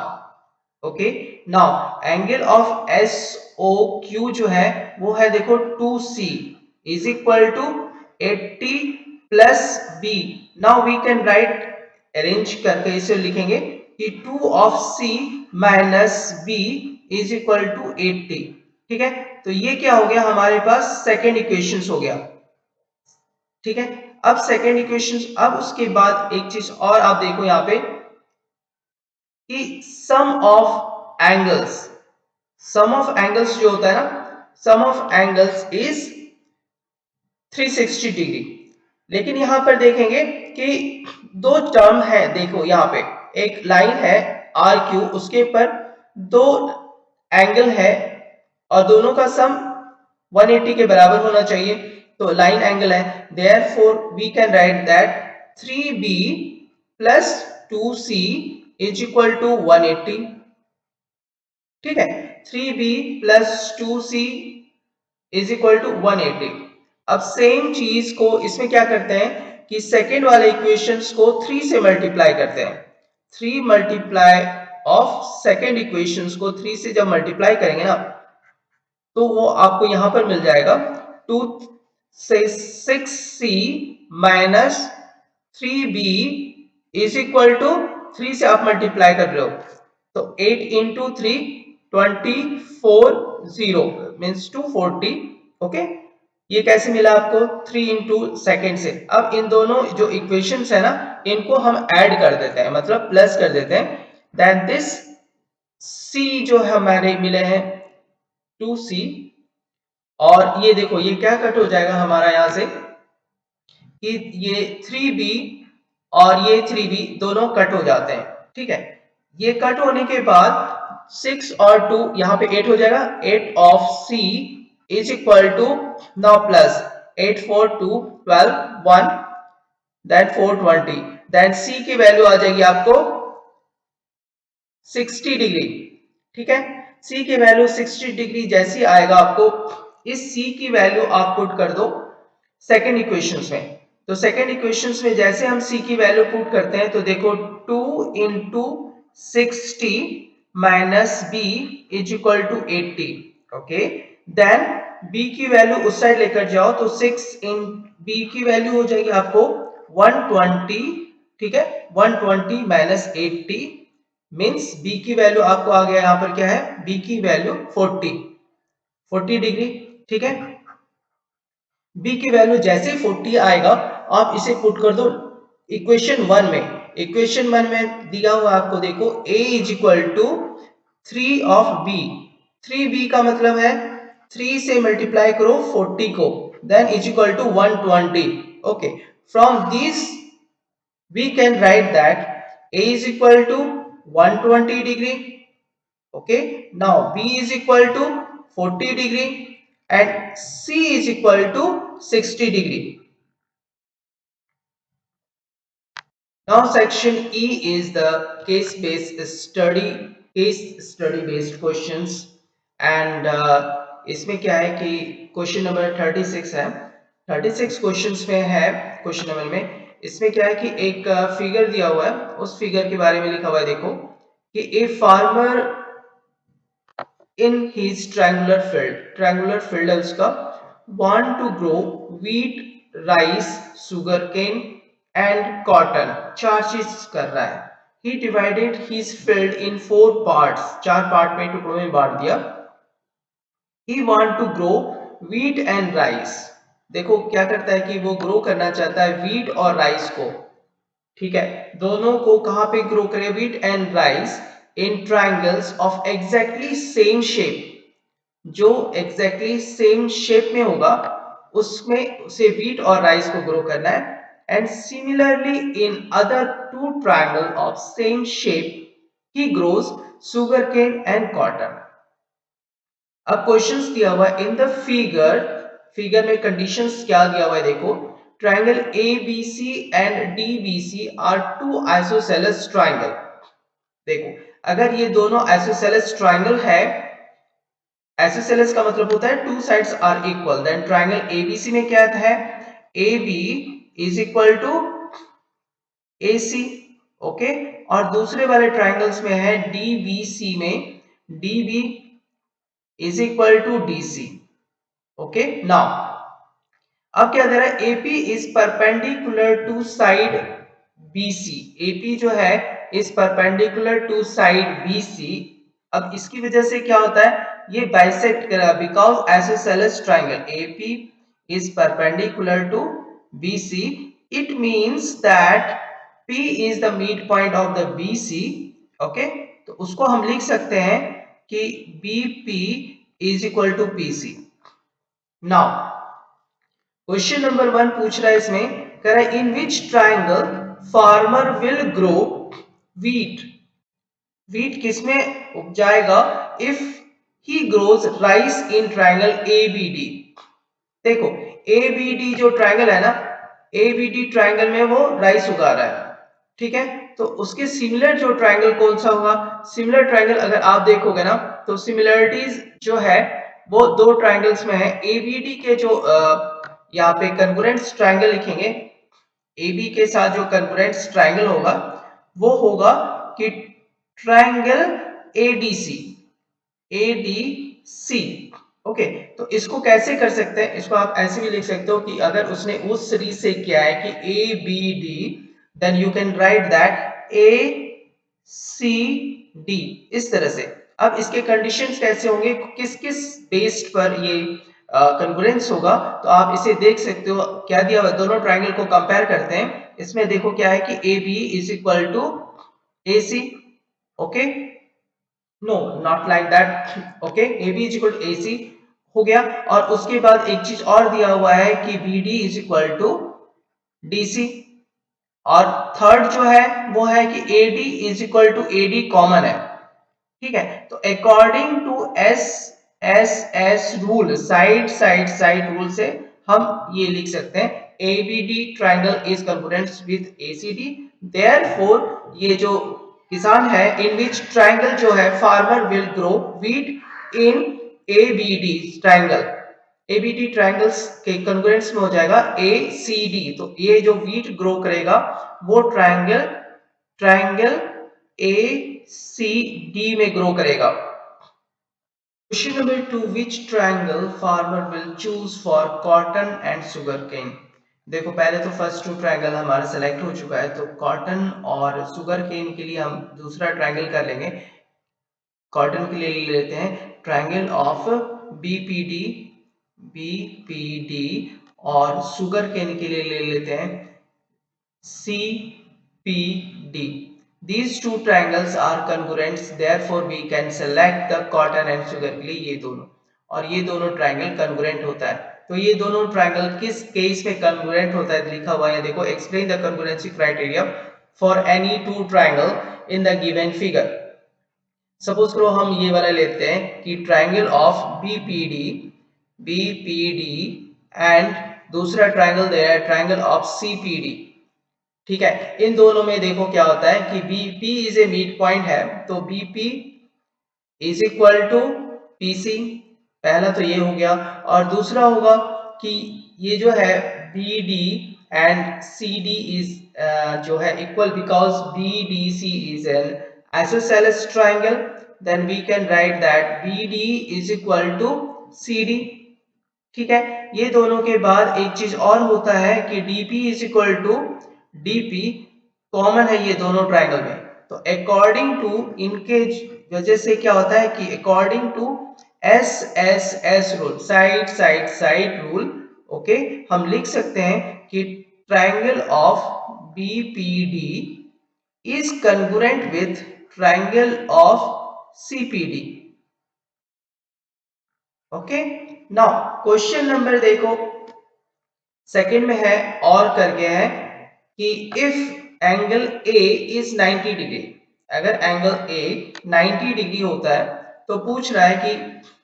Okay, now angle of S O Q जो है वो है देखो 2c is equal to 80 plus b. Now we can write, arrange करके इसे लिखेंगे कि 2 of c minus b is equal to 80. ठीक है, तो ये क्या हो गया हमारे पास, सेकेंड इक्वेशन हो गया. ठीक है, अब सेकेंड इक्वेशन. अब उसके बाद एक चीज और आप देखो यहाँ पे कि सम ऑफ एंगल्स जो होता है ना, सम ऑफ एंगल्स इज 360 डिग्री. लेकिन यहां पर देखेंगे कि दो टर्म है. देखो यहाँ पे एक लाइन है आर क्यू, उसके ऊपर दो एंगल है और दोनों का सम 180 के बराबर होना चाहिए. तो लाइन एंगल है, therefore we can write that 3b plus 2c is equal to 180. ठीक है, 3b plus 2c is equal to 180. अब सेम चीज को इसमें क्या करते हैं कि सेकेंड वाले इक्वेशंस को 3 से मल्टीप्लाई करते हैं। 3 मल्टीप्लाई ऑफ सेकेंड इक्वेशंस को 3 से जब मल्टीप्लाई करेंगे ना, तो वो आपको यहां पर मिल जाएगा 2 से 6c minus 3b is equal to 3 से आप मल्टीप्लाई कर रहे हो तो 8 इंटू 3 240 मीन्स 240। ओके, ये कैसे मिला आपको 3 इंटू सेकेंड से। अब इन दोनों जो इक्वेशंस है ना, इनको हम ऐड कर देते हैं, मतलब प्लस कर देते हैं। देन दिस c जो है हमारे मिले हैं 2c, और ये देखो ये क्या कट हो जाएगा हमारा यहां से कि ये 3b और ये 3b दोनों कट हो जाते हैं। ठीक है, ये कट होने के बाद 6 और 2 यहाँ पे 8 हो जाएगा। 8 of c is equal to, now plus 8 4 2 12 1 then 420, then c की वैल्यू आ जाएगी आपको 60 डिग्री। ठीक है, c की वैल्यू 60 डिग्री जैसी आएगा आपको, इस c की वैल्यू आप पुट कर दो सेकेंड इक्वेशंस में। तो सेकेंड इक्वेशंस में जैसे हम c की वैल्यू पुट करते हैं तो देखो 2 into 60 minus b is equal to 80। Okay, then b की वैल्यू उस साइड लेकर जाओ तो 6 इन b की वैल्यू हो जाएगी आपको 120। ठीक है, 120 माइनस 80 मीन्स b की वैल्यू आपको आ गया यहाँ पर क्या है, b की वैल्यू 40 डिग्री। ठीक है, b की वैल्यू जैसे 40 आएगा आप इसे पुट कर दो इक्वेशन 1 में। इक्वेशन 1 में दिया हुआ आपको देखो a is equal to 3 of b। 3b का मतलब है 3 से मल्टीप्लाई करो 40 को, then is equal to 120। Okay, from this we can write that a is equal to 120 degree. Okay, now b is equal to 40 degree and c is equal to 60 degree. Now section E is the case study based questions and इसमें क्या है कि क्वेश्चन नंबर 36 है। 36 क्वेश्चंस में है क्वेश्चन नंबर में, इसमें क्या है कि एक फिगर दिया हुआ है, उस फिगर के बारे में लिखा हुआ है। देखो कि a farmer in his triangular field है उसका, want to grow wheat rice sugar cane and cotton, 4 चीज कर रहा है। He divided his field in 4 parts, 4 part में टुकड़ों में बांट दिया। He want to grow wheat and rice, देखो क्या करता है कि वो ग्रो करना चाहता है व्हीट और राइस को। ठीक है, दोनों को कहां पे ग्रो करे, wheat and rice in triangles of exactly same shape, जो एग्जैक्टली सेम शेप में होगा उसमें उसे व्हीट और राइस को ग्रो करना है। And similarly in other 2 triangle of same shape ही grows sugar cane and cotton. अब क्वेश्चंस दिया हुआ है इन द फिगर में कंडीशंस क्या दिया हुआ है देखो, triangle ABC and DBC are 2 isosceles triangle. देखो अगर ये दोनों आइसोसेलेस ट्रायंगल है, आइसोसेलेस का मतलब होता है 2 sides are equal, then triangle ABC में क्या है, AB is equal to AC। Okay, और दूसरे वाले ट्रायंगल्स में है DBC में DB is equal to DC। Okay, now अब क्या दे रहा है, AP is perpendicular to side BC, AP जो है is perpendicular to side BC। अब इसकी वजह से क्या होता है, ये बाइसेक्ट करा, because isosceles triangle AP is perpendicular to BC, it means that P is the midpoint of the BC। Okay, तो उसको हम लिख सकते हैं कि BP is equal to PC। Now question number 1 पूछ रहा है, इसमें कह रहा है in which triangle farmer will grow wheat, wheat किसमें उपजाएगा, if he grows rice in triangle ABD। देखो ABD जो ट्रायंगल है ना, ABD ट्रायंगल में वो राइस उगा रहा है। ठीक है, तो उसके सिमिलर जो ट्रायंगल कौन सा होगा, सिमिलर ट्रायंगल अगर आप देखोगे ना तो सिमिलरिटीज जो है वो 2 ट्रायंगल्स में है। ABD के जो यहाँ पे कंग्रुएंट ट्रायंगल लिखेंगे, ए बी के साथ जो कंग्रुएंट ट्रायंगल होगा वो होगा कि ट्रायंगल एडीसी, एडीसी। ओके, तो इसको कैसे कर सकते हैं, इसको आप ऐसे भी लिख सकते हो कि अगर उसने उस सीरीज से किया है कि A B D, then you can write that A C D, इस तरह से। अब इसके कंडीशंस कैसे होंगे, किस किस बेस्ड पर ये कंग्रुएंस होगा, तो आप इसे देख सकते हो। क्या दिया हुआ, दोनों ट्रायंगल को कंपेयर करते हैं। इसमें देखो क्या है कि A B is equal to A C. Okay, no not like that. Okay, A B is equal to A C हो गया। और उसके बाद एक चीज और दिया हुआ है कि B D is equal to D C. और थर्ड जो है वो है कि A D is equal to A D common है। ठीक है, तो according to S S S rule, side side side rule से हम ये लिख सकते हैं ABD triangle is congruent with ACD, therefore ये जो किसान है इन विच ट्रायंगल जो है farmer will grow wheat in ABD triangle, ABD triangles के कंग्रुएंट्स में हो जाएगा ACD। तो ये जो व्हीट ग्रो करेगा वो ट्रायंगल ट्रायंगल ACD में ग्रो करेगा। Question number 2, which triangle farmer will choose for cotton and sugar cane. देखो पहले तो फर्स्ट टू ट्रायंगल हमारा सेलेक्ट हो चुका है, तो कॉटन और शुगर केन के लिए हम दूसरा ट्रायंगल कर लेंगे। कॉटन के लिए ले लेते हैं ट्रायंगल ऑफ बीपीडी, बीपीडी, और शुगर केन के लिए ले लेते हैं CPD. These two triangles are congruent, therefore we can select the cotton and sugar के लिए ये दोनों, और ये दोनों ट्रायंगल congruent होता है। तो ये दोनों ट्रायंगल किस केस में congruent होता है लिखा हुआ है, देखो explain the congruency criteria for any two triangle in the given figure। Suppose करो हम ये वाला लेते हैं कि triangle of BPD, BPD and दूसरा ट्रायंगल दे रहा है ट्रायंगल ऑफ सीपीडी। ठीक है, इन दोनों में देखो क्या होता है कि BP is a mid point है, तो BP is equal to PC। पहला तो ये हो गया, और दूसरा होगा कि ये जो है BD एंड CD इज जो है equal, because BDC is an isosceles triangle, then we can write that BD is equal to CD। ठीक है, ये दोनों के बाद एक चीज और होता है कि DP is equal to DP, common है ये दोनों ट्रायंगल में। तो अकॉर्डिंग टू इनके वजह से क्या होता है कि according to SSS rule, side side side rule, okay, हम लिख सकते हैं कि triangle of BPD is congruent with triangle of CPD। Okay, now question number देखो सेकंड में है, और करके है कि if angle A is 90 degree, अगर एंगल A 90 डिग्री होता है तो पूछ रहा है कि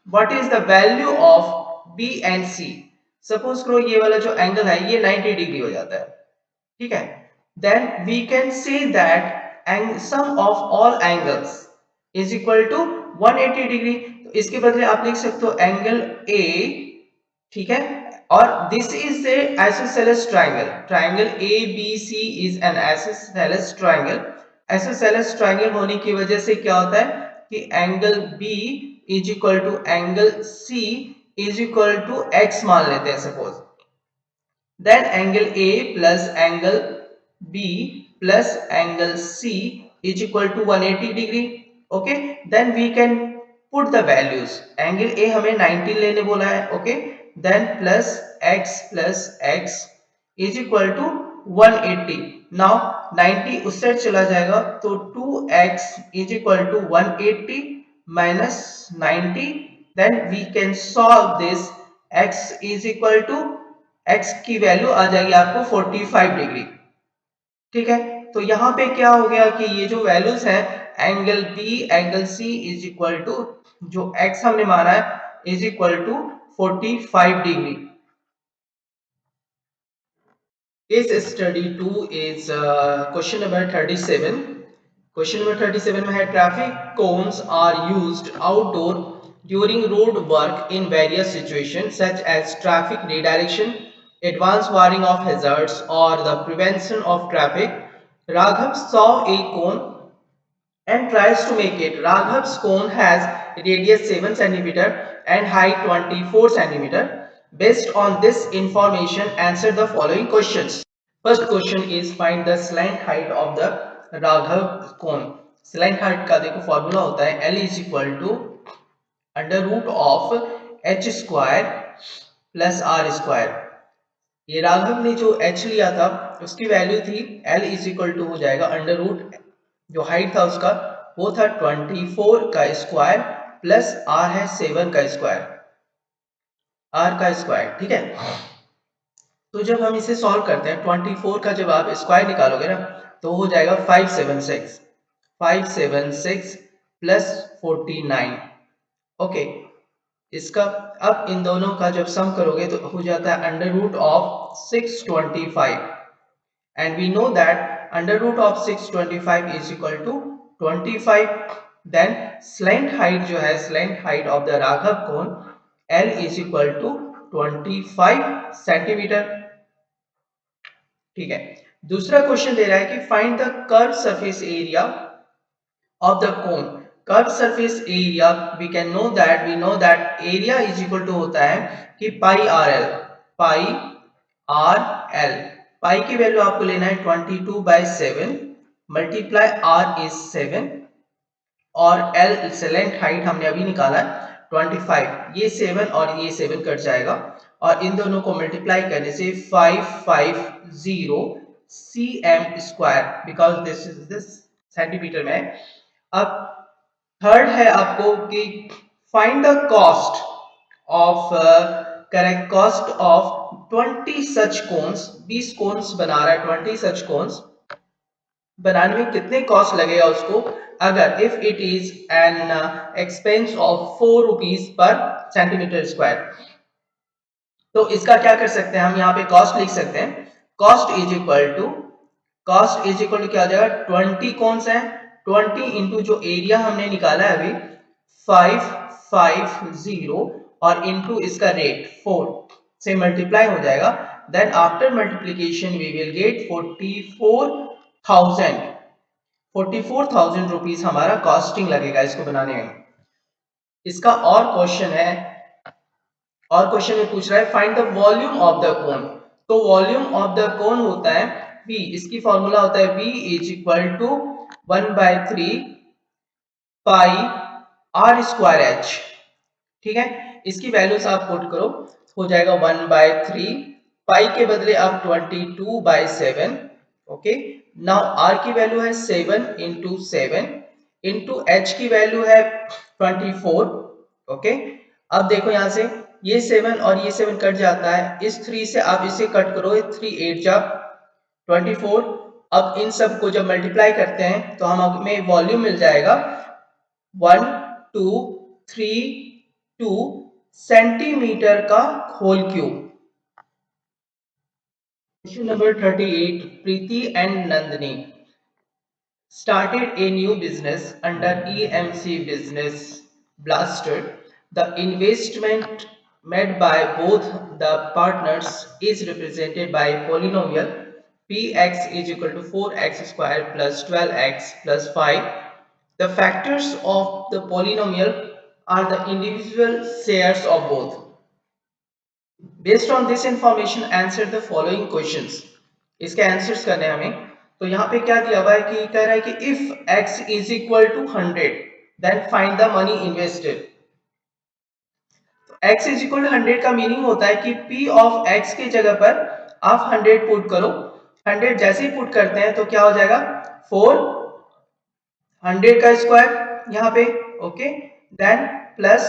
what is the value of B and C। Suppose करो ये वाला जो एंगल है ये 90 डिग्री हो जाता है। ठीक है, then we can say that sum of all angles is equal to 180 degree. तो इसके बदले आप लिख सकते हो एंगल A, ठीक है, और this is a isosceles triangle, triangle ABC is an isosceles triangle. Isosceles triangle होने की वजह से क्या होता है कि angle B is equal to angle C is equal to x मान लेते हैं suppose, then angle A plus angle B plus angle C is equal to 180 degree। okay, then we can put the values, angle A हमें 90 लेने बोला है, okay, then plus x is equal to 180। now 90 उस साइड चला जाएगा तो 2x is equal to 180 minus 90, then we can solve this। x is equal to, x की वैल्यू आ जाएगी आपको 45 डिग्री। ठीक है, तो यहाँ पे क्या हो गया कि ये जो वैल्यूज हैं angle B angle C is equal to जो x हमने माना है is equal to 45 degree. Case study 2 is question number 37। Question number 37 में है traffic cones are used outdoor during road work in various situations such as traffic redirection, advance warning of hazards or the prevention of traffic, Raghav saw a cone and tries to make it. Raghav's cone has radius 7 centimeter and height 24 centimeter. Based on this information, answer the following questions. First question is find the slant height of the Raghav cone. Slant height का देखो फॉर्मूला होता है L is equal to under root of h square plus r square. ये राघव ने जो h लिया था उसकी वैल्यू थी L इज इक्वल टू हो जाएगा अंडर रूट, जो हाइट था उसका वो था 24 का स्क्वायर प्लस r है 7 का स्क्वायर, r का स्क्वायर। ठीक है, तो जब हम इसे सॉल्व करते हैं 24 का जब आप स्क्वायर निकालोगे ना तो हो जाएगा 576 प्लस 49। ओके, इसका अब इन दोनों का जब सम करोगे तो हो जाता है under root of 625 and we know that under root of 625 is equal to 25। Then slant height जो है, slant height of the Raghav cone L is equal to 25 centimetre. ठीक है, दूसरा क्वेश्चन दे रहा है कि find the curve surface area of the cone. Curved surface area we know that area is equal to होता है कि pi r l। पाई की वैल्यू आपको लेना है 22/7 मल्टीप्लाई r इज 7 और l सेलेंट हाइट हमने अभी निकाला है 25। ये 7 और ये 7 कट जाएगा और इन दोनों को मल्टीप्लाई करने से 550 cm square, because this is this centimetre में। अब थर्ड है आपको कि find the cost of correct cost of 20 such cones. 20 cones बना रहा है, 20 सच कोन्स बनाने में कितने कॉस्ट लगेगा उसको, अगर if it is an expense of 4 rupees per centimetre square. तो इसका क्या कर सकते हैं हम, यहाँ पे कॉस्ट लिख सकते हैं। कॉस्ट इज इक्वल टू क्या हो जाएगा, 20 कौन सा है 20 इंटू जो एरिया हमने निकाला है अभी 550 और इंटू इसका रेट 4 से मल्टीप्लाई हो जाएगा। Then after multiplication we will get 44,000 rupees हमारा कॉस्टिंग लगेगा इसको बनाने में। इसका और क्वेश्चन में पूछ रहा है find the volume of the कोन। तो वॉल्यूम ऑफ द कोन होता है V, इसकी फॉर्मूला होता है V is equal to 1/3 pi r square h। ठीक है, इसकी वैल्यूज आप पुट करो, हो जाएगा 1/3 पाई के बदले आप 22/7। ओके, नाउ r की वैल्यू है 7 इंटू 7 इंटू h की वैल्यू है 24। ओके, अब देखो यहां से ये 7 और ये 7 कट जाता है, इस 3 से आप इसे कट करो, 3 8 जा 24। अब इन सब को जब मल्टीप्लाई करते हैं तो हमें वॉल्यूम मिल जाएगा 1232 सेंटीमीटर का whole cube. Question number 38, Preeti and Nandini started a new business under EMC Business Blaster. The investment made by both the partners is represented by polynomial px is equal to 4x square plus 12x plus 5. The factors of the polynomial are the individual shares of both. Based on this information, answer the following questions. इसके आंसर्स करने हमें, तो यहाँ पे क्या दिया हुआ है कि कह रहा है कि if x is equal to 100 then find the money invested। तो x is equal to 100 का मीनिंग होता है कि p of x की जगह पर आप 100 पुट करो। 100 जैसे ही पुट करते हैं तो क्या हो जाएगा 400 का स्क्वायर यहाँ पे, ओके, देन प्लस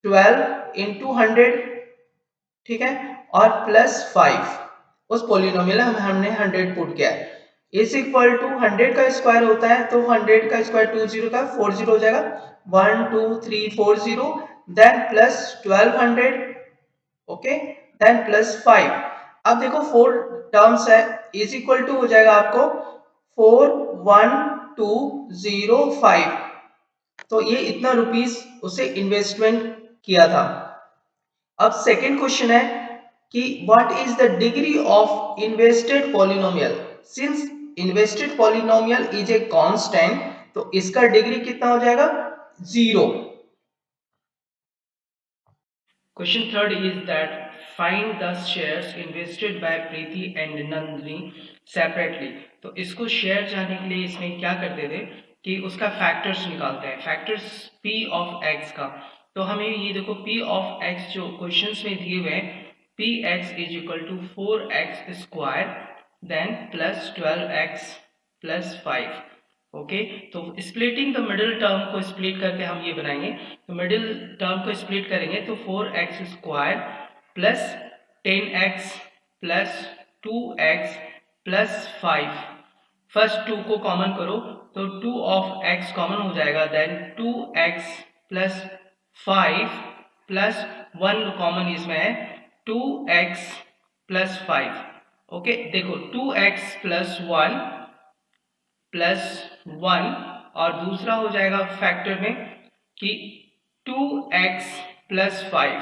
12 इंटू 100, ठीक है, और प्लस 5 उस पोलिनोमियल में हमने 100 पुट किया है, इज इक्वल टू 100 का स्क्वायर होता है तो 100 का स्क्वायर 20 का 40 हो जाएगा 1 2 3 40, then plus 1200, okay, then plus 5। अब देखो 4 टर्म्स है, इज इक्वल टू हो जाएगा आपको 41205। तो ये इतना रुपीस उसे इन्वेस्टमेंट किया था। अब सेकेंड क्वेश्चन है कि what is the degree of invested polynomial. Since invested polynomial is a constant, तो इसका डिग्री कितना हो जाएगा? 0. Question third is that find the shares invested by Preeti and Nandini separately. तो इसको शेयर जाने के लिए इसमें क्या करते थे कि उसका फैक्टर्स निकालते हैं, फैक्टर्स P ऑफ X का। तो हमें ये देखो P ऑफ X जो क्वेश्चंस में दिए हुए हैं, Px is equal to 4x square then plus 12x plus 5। Okay, तो स्प्लिटिंग द मिडिल टर्म को स्प्लिट करके हम ये बनाएंगे। तो मिडिल टर्म को स्प्लिट करेंगे तो 4x square plus 10x plus 2x plus 5। First 2 को कॉमन करो तो 2 ऑफ x कॉमन हो जाएगा, then 2x plus 5 plus 1 common इसमें है 2x प्लस 5। ओके, देखो 2x प्लस 1 प्लस 1 और दूसरा हो जाएगा फैक्टर में कि 2x प्लस 5।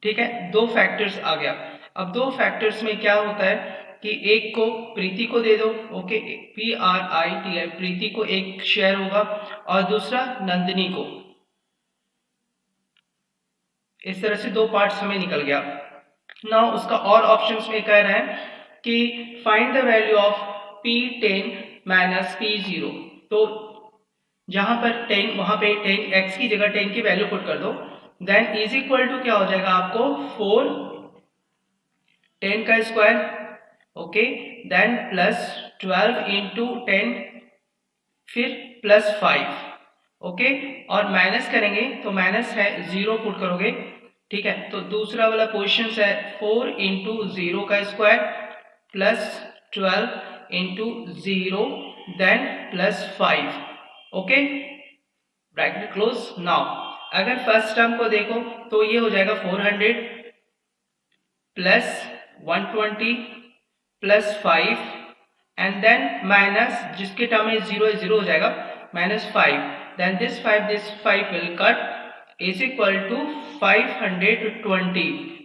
ठीक है, दो फैक्टर्स आ गया। अब दो फैक्टर्स में क्या होता है कि एक को प्रीति को दे दो, ओके, PRITI, प्रीति को एक शेयर होगा और दूसरा नंदिनी को। इस तरह से दो पार्ट्स हमें निकल गया। नाउ उसका और ऑप्शंस में कह रहा है कि find the value of P10 minus P0। तो जहां पर 10, वहां पे 10 x की जगह 10 की वैल्यू पुट कर दो, देन इज इक्वल टू क्या हो जाएगा आपको 4 10 का square, okay, then plus 12 into 10 फिर प्लस 5, ओके, और माइनस करेंगे तो माइनस है 0 पुट करोगे। ठीक है, तो दूसरा वाला क्वेश्चन है 4 इंटू 0 का square plus 12 into 0 then plus 5। Okay, bracket close. Now अगर फर्स्ट टर्म को देखो तो ये हो जाएगा 400 plus 120 plus 5 and then minus, जिसके टर्म में 0 है 0 हो जाएगा, minus 5, then this 5 will cut, is equal to 520